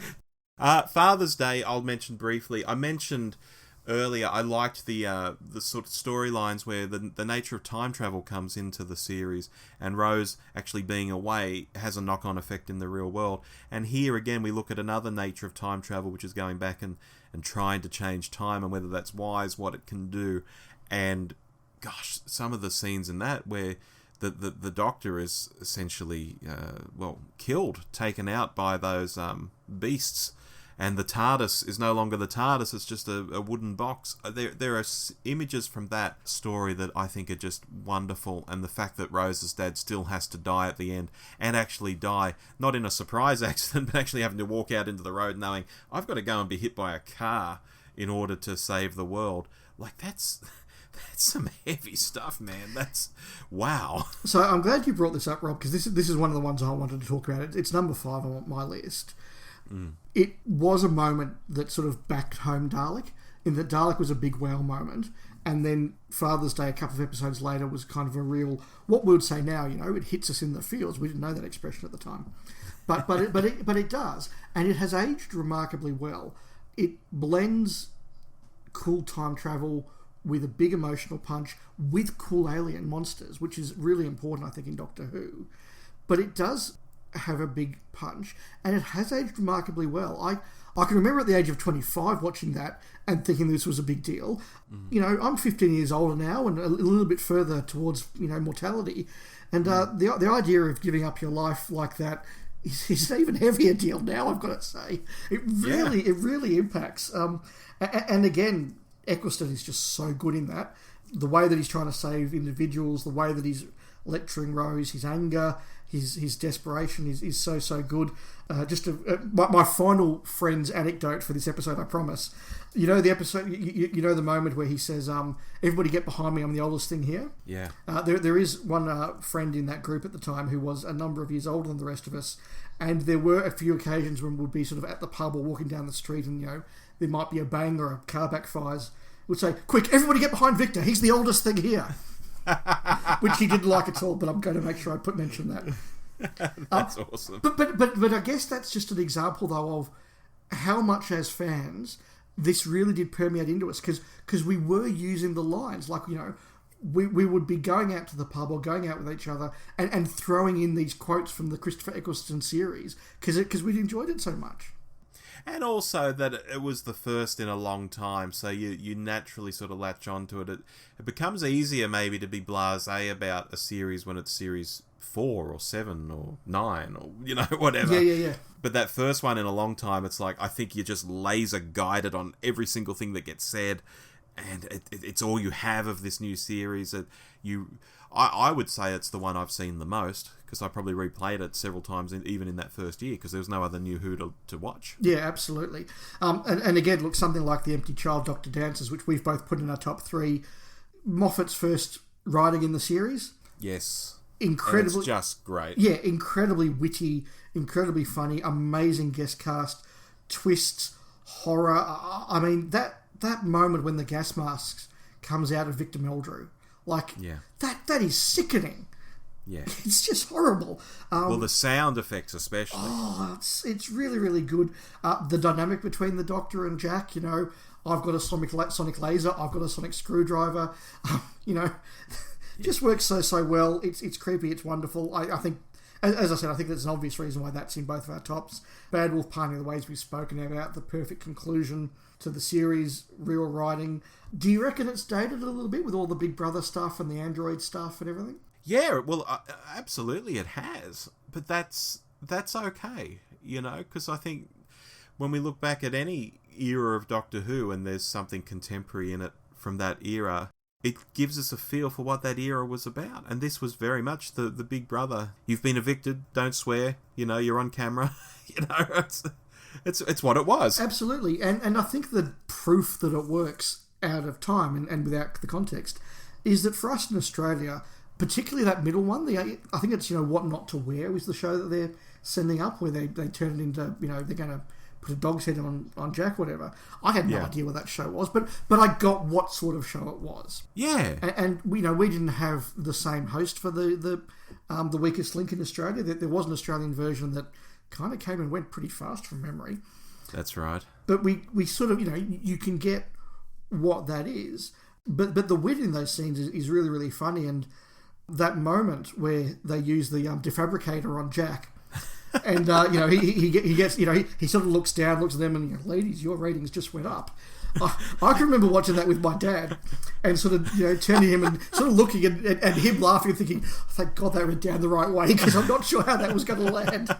Father's Day, I'll mention briefly. I mentioned earlier, I liked the sort of storylines where the nature of time travel comes into the series, and Rose actually being away has a knock-on effect in the real world. And here again, we look at another nature of time travel, which is going back and trying to change time, and whether that's wise, what it can do. And gosh, some of the scenes in that where the Doctor is essentially killed, taken out by those beasts. And the TARDIS is no longer the TARDIS, it's just a wooden box. There are images from that story that I think are just wonderful. And the fact that Rose's dad still has to die at the end, and actually die, not in a surprise accident, but actually having to walk out into the road knowing, I've got to go and be hit by a car in order to save the world. Like, that's some heavy stuff, man. That's wow. So I'm glad you brought this up, Rob, because this is one of the ones I wanted to talk about. It's number 5 on my list. It was a moment that sort of backed home Dalek, in that Dalek was a big wow moment, and then Father's Day a couple of episodes later was kind of a real, what we would say now, it hits us in the feels. We didn't know that expression at the time, but it does, and it has aged remarkably well. It blends cool time travel with a big emotional punch with cool alien monsters, which is really important, I think, in Doctor Who. But it does have a big punch, and it has aged remarkably well. I can remember at the age of 25 watching that and thinking this was a big deal. I'm 15 years older now and a little bit further towards mortality, and the idea of giving up your life like that is an even heavier deal now, I've got to say. It really impacts. And again, Eccleston is just so good in that. The way that he's trying to save individuals, the way that he's lecturing Rose, his anger, his desperation is so good. My final Friends anecdote for this episode, I promise. The episode, the moment where he says, everybody get behind me, I'm the oldest thing here. Yeah. There is one friend in that group at the time who was a number of years older than the rest of us, and there were a few occasions when we'd be sort of at the pub or walking down the street, and there might be a bang or a car backfires. We'd say, quick, everybody get behind Victor, he's the oldest thing here. Which he didn't like at all, but I'm going to make sure I mention that. That's awesome. But I guess that's just an example, though, of how much as fans this really did permeate into us, because we were using the lines, like, we would be going out to the pub or going out with each other and throwing in these quotes from the Christopher Eccleston series because we'd enjoyed it so much. And also that it was the first in a long time, so you naturally sort of latch onto it. It becomes easier maybe to be blasé about a series when it's series 4 or 7 or 9 or, whatever. Yeah. But that first one in a long time, it's like, I think you're just laser guided on every single thing that gets said, and it's all you have of this new series. I would say it's the one I've seen the most, because I probably replayed it several times, even in that first year, because there was no other new Who to watch. Yeah, absolutely. And again, look, something like The Empty Child, Dr. Dances, which we've both put in our top 3. Moffat's first writing in the series. Yes. Incredibly. And it's just great. Yeah, incredibly witty, incredibly funny, amazing guest cast, twists, horror. I mean, that moment when the gas masks comes out of Victor Meldrew, that is sickening. Yeah. It's just horrible. Well, the sound effects especially. Oh, it's really, really good. The dynamic between the Doctor and Jack, I've got a sonic laser, I've got a sonic screwdriver, just works so well. It's creepy, it's wonderful. I think, as I said, I think there's an obvious reason why that's in both of our tops. Bad Wolf Parting of the Ways we've spoken about, the perfect conclusion to the series, real writing. Do you reckon it's dated a little bit with all the Big Brother stuff and the Android stuff and everything? Yeah, well, absolutely it has. But that's okay, because I think when we look back at any era of Doctor Who and there's something contemporary in it from that era, it gives us a feel for what that era was about. And this was very much the Big Brother. You've been evicted, don't swear, you're on camera. It's what it was. Absolutely. And I think the proof that it works out of time and without the context is that for us in Australia, particularly that middle one. I think it's, What Not to Wear is the show that they're sending up, where they turn it into, they're going to put a dog's head on Jack, whatever. I had no idea what that show was, but I got what sort of show it was. Yeah. And we didn't have the same host for the Weakest Link in Australia. There was an Australian version that kind of came and went pretty fast from memory. That's right. But we sort of, you can get what that is. But the wit in those scenes is really, really funny. And that moment where they use the defabricator on Jack, and he gets, he sort of looks down, looks at them, and ladies, your ratings just went up. I can remember watching that with my dad, and sort of turning to him and sort of looking and him laughing and thinking, thank God they went down the right way, because I'm not sure how that was going to land.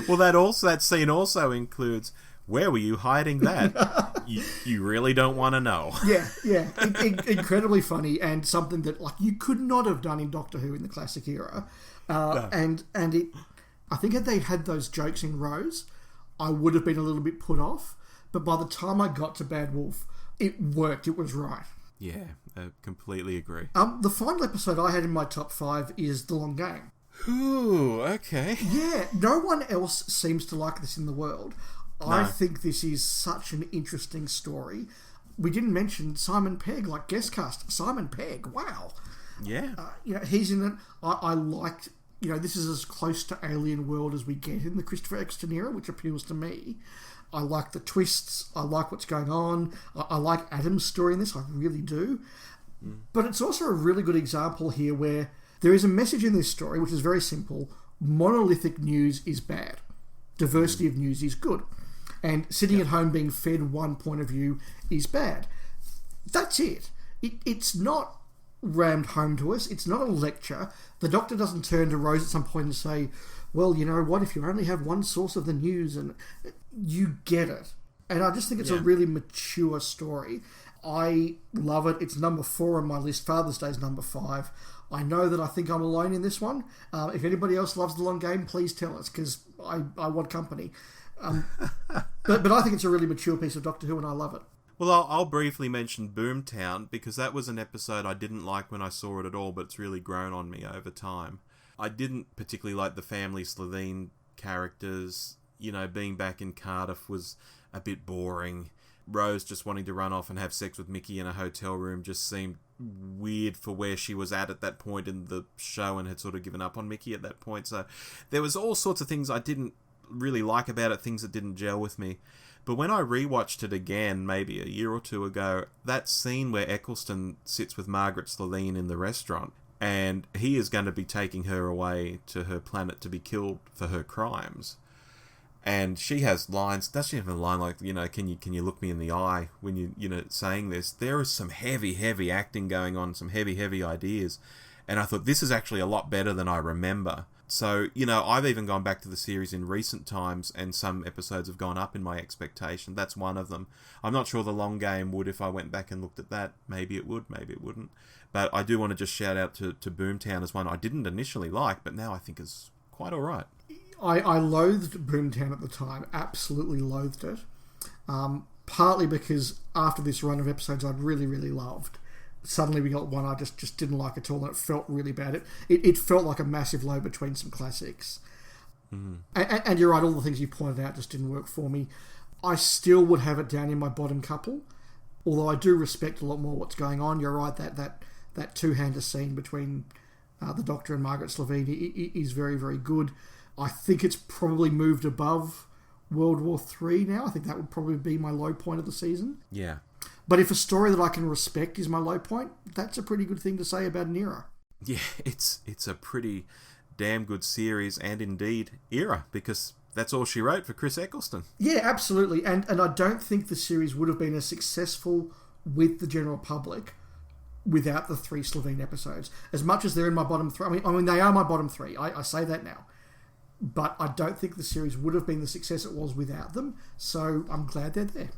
Well, that scene also includes, where were you hiding that? you really don't want to know. Yeah. Incredibly funny, and something that you could not have done in Doctor Who in the classic era. No. And it, I think had they had those jokes in rows, I would have been a little bit put off. But by the time I got to Bad Wolf, it worked. It was right. Yeah, I completely agree. The final episode I had in my top 5 is The Long Game. Ooh, okay. Yeah, no one else seems to like this in the world. No. I think this is such an interesting story. We didn't mention Simon Pegg, guest cast. Simon Pegg, wow. Yeah. He's in it. I liked, this is as close to Alien World as we get in the Christopher Eccleston era, which appeals to me. I like the twists. I like what's going on. I like Adam's story in this. I really do. But it's also a really good example here where there is a message in this story which is very simple. Monolithic news is bad. Diversity of news is good. And sitting at home being fed one point of view is bad. That's it. It's not rammed home to us. It's not a lecture. The Doctor doesn't turn to Rose at some point and say, well, you know what, if you only have one source of the news, and you get it. And I just think it's a really mature story. I love it. It's number 4 on my list. Father's Day is number 5. I know that I think I'm alone in this one. If anybody else loves The Long Game, please tell us, because I want company. But I think it's a really mature piece of Doctor Who, and I love it. Well, I'll briefly mention Boomtown, because that was an episode I didn't like when I saw it at all, but it's really grown on me over time. I didn't particularly like the family Slovene characters. Being back in Cardiff was a bit boring. Rose just wanting to run off and have sex with Mickey in a hotel room just seemed weird for where she was at that point in the show, and had sort of given up on Mickey at that point. So there was all sorts of things I didn't really like about it, things that didn't gel with me. But when I rewatched it again, maybe a year or two ago, that scene where Eccleston sits with Margaret Slovene in the restaurant, and he is going to be taking her away to her planet to be killed for her crimes. And she has lines, does she have a line like, can you look me in the eye when you saying this? There is some heavy acting going on, some heavy ideas. And I thought, this is actually a lot better than I remember. So, I've even gone back to the series in recent times, and some episodes have gone up in my expectation. That's one of them. I'm not sure The Long Game would if I went back and looked at that. Maybe it would, maybe it wouldn't. But I do want to just shout out to Boomtown as one I didn't initially like, but now I think is quite alright. I loathed Boomtown at the time, absolutely loathed it. Partly because after this run of episodes I'd really, really loved, suddenly we got one I just didn't like at all, and it felt really bad. It felt like a massive low between some classics. And you're right, all the things you pointed out just didn't work for me. I still would have it down in my bottom couple, although I do respect a lot more what's going on. You're right, that two-hander scene between the Doctor and Margaret Slovene is very, very good. I think it's probably moved above World War III now. I think that would probably be my low point of the season. Yeah. But if a story that I can respect is my low point, that's a pretty good thing to say about an era. Yeah, it's a pretty damn good series, and indeed era, because that's all she wrote for Chris Eccleston. Yeah, absolutely. And I don't think the series would have been as successful with the general public without the 3 Slovene episodes. As much as they're in my bottom 3, I mean they are my bottom 3. I say that now. But I don't think the series would have been the success it was without them, so I'm glad they're there.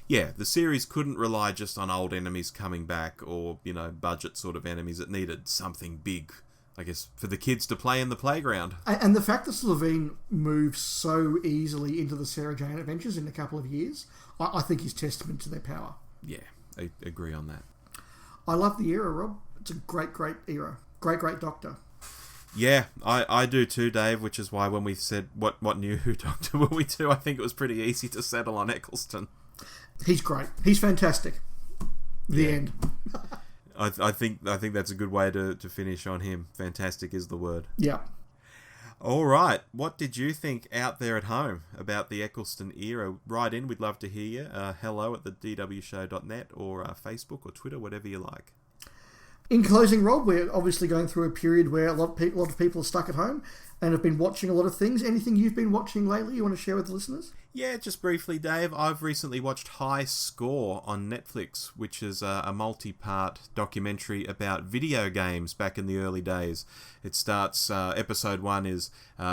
Yeah, the series couldn't rely just on old enemies coming back, or, budget sort of enemies. It needed something big, I guess, for the kids to play in the playground. And the fact that Slovene moved so easily into the Sarah Jane Adventures in a couple of years, I think is testament to their power. Yeah, I agree on that. I love the era, Rob. It's a great, great era. Great, great Doctor. Yeah, I do too, Dave, which is why when we said what new Who Doctor will we do, I think it was pretty easy to settle on Eccleston. He's great. He's fantastic. The end. I think that's a good way to finish on him. Fantastic is the word. Yeah. All right. What did you think out there at home about the Eccleston era? Write in. We'd love to hear you. Hello at thedwshow.net or Facebook or Twitter, whatever you like. In closing, Rob, we're obviously going through a period where a lot of people are stuck at home and have been watching a lot of things. Anything you've been watching lately you want to share with the listeners? Yeah, just briefly, Dave. I've recently watched High Score on Netflix, which is a multi-part documentary about video games back in the early days. It starts, episode 1 is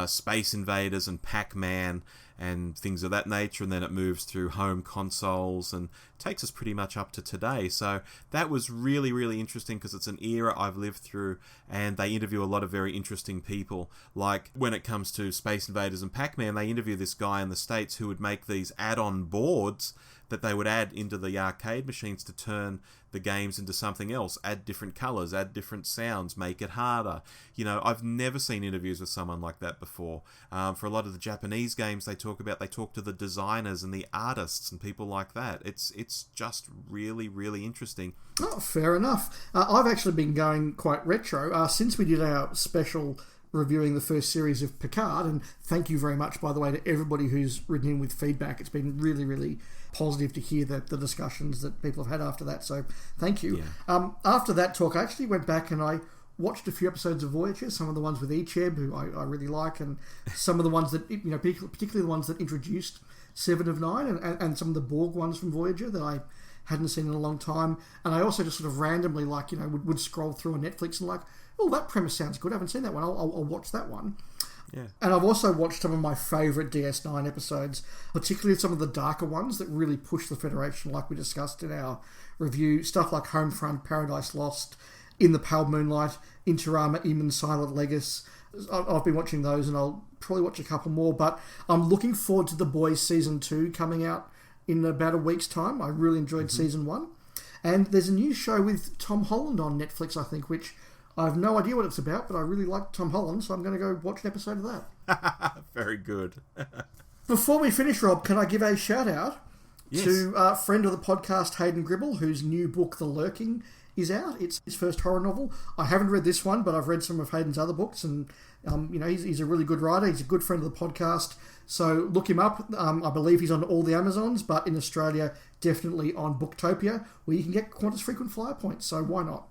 Space Invaders and Pac-Man and things of that nature, and then it moves through home consoles and takes us pretty much up to today. So that was really, really interesting because it's an era I've lived through, and they interview a lot of very interesting people. Like when it comes to Space Invaders and Pac-Man, they interview this guy in the States who would make these add-on boards that they would add into the arcade machines to turn the games into something else, add different colours, add different sounds, make it harder. You know, I've never seen interviews with someone like that before. For a lot of the Japanese games they talk to the designers and the artists and people like that. It's just really, really interesting. Oh, fair enough. I've actually been going quite retro. Since we did our special reviewing the first series of Picard, and thank you very much, by the way, to everybody who's written in with feedback. It's been really, really positive to hear the discussions that people have had after that, so thank you. Yeah. After that talk, I actually went back and I watched a few episodes of Voyager, some of the ones with Echeb, who I really like, and some of the ones that, particularly the ones that introduced Seven of Nine, and some of the Borg ones from Voyager that I hadn't seen in a long time. And I also just sort of randomly, would scroll through on Netflix and oh, that premise sounds good. I haven't seen that one. I'll watch that one. Yeah. And I've also watched some of my favourite DS9 episodes, particularly some of the darker ones that really push the Federation, like we discussed in our review. Stuff like Homefront, Paradise Lost, In the Pale Moonlight, Interama, Eamon, Silent Legis. I've been watching those, and I'll probably watch a couple more. But I'm looking forward to The Boys Season 2 coming out in about a week's time. I really enjoyed Season 1. And there's a new show with Tom Holland on Netflix, I think, which I have no idea what it's about, but I really like Tom Holland, so I'm going to go watch an episode of that. Very good. Before we finish, Rob, can I give a shout-out to a friend of the podcast, Hayden Gribble, whose new book, The Lurking, is out. It's his first horror novel. I haven't read this one, but I've read some of Hayden's other books, and he's a really good writer. He's a good friend of the podcast, so look him up. I believe he's on all the Amazons, but in Australia, definitely on Booktopia, where you can get Qantas frequent flyer points, so why not?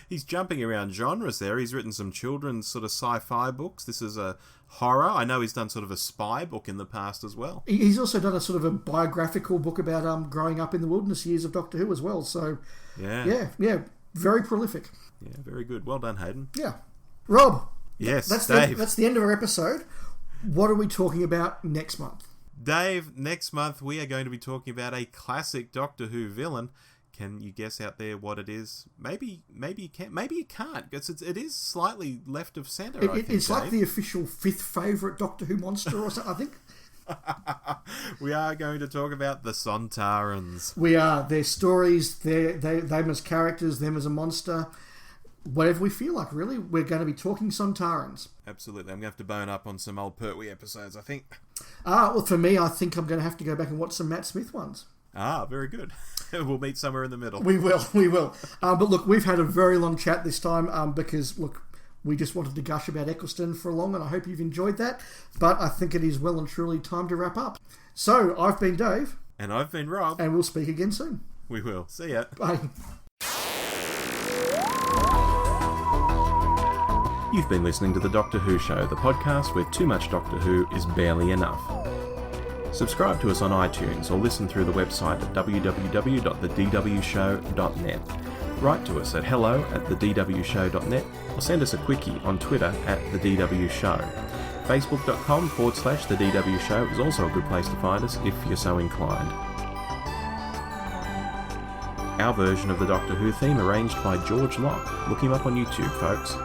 He's jumping around genres there. He's written some children's sort of sci-fi books. This is a horror. I know he's done sort of a spy book in the past as well. He's also done a sort of a biographical book about growing up in the wilderness years of Doctor Who as well. So, yeah, very prolific. Yeah, very good. Well done, Hayden. Yeah. Rob. Yes, Dave. That's the end of our episode. What are we talking about next month? Dave, next month we are going to be talking about a classic Doctor Who villain. Can you guess out there what it is? Maybe you can. Maybe you can't, because it is slightly left of centre. I think, it's Dave. like the official 5th favourite Doctor Who monster or something, I think. We are going to talk about the Sontarans. We are. Their stories, them as characters, them as a monster. Whatever we feel like, really. We're going to be talking Sontarans. Absolutely. I'm going to have to bone up on some old Pertwee episodes, I think. Well, for me, I think I'm going to have to go back and watch some Matt Smith ones. Very good. We'll meet somewhere in the middle. We will. But look, we've had a very long chat this time because, look, we just wanted to gush about Eccleston for long, and I hope you've enjoyed that. But I think it is well and truly time to wrap up. So, I've been Dave. And I've been Rob. And we'll speak again soon. We will. See ya. Bye. You've been listening to The Doctor Who Show, the podcast where too much Doctor Who is barely enough. Subscribe to us on iTunes or listen through the website at www.thedwshow.net. Write to us at hello@thedwshow.net or send us a quickie on Twitter @thedwshow. Facebook.com/thedwshow is also a good place to find us if you're so inclined. Our version of the Doctor Who theme arranged by George Locke. Look him up on YouTube, folks.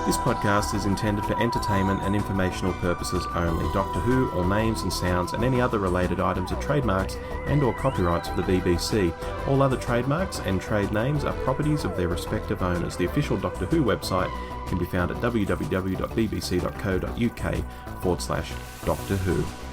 This podcast is intended for entertainment and informational purposes only. Doctor Who, all names and sounds, and any other related items are trademarks and/or copyrights of the BBC. All other trademarks and trade names are properties of their respective owners. The official Doctor Who website can be found at www.bbc.co.uk/Doctor Who.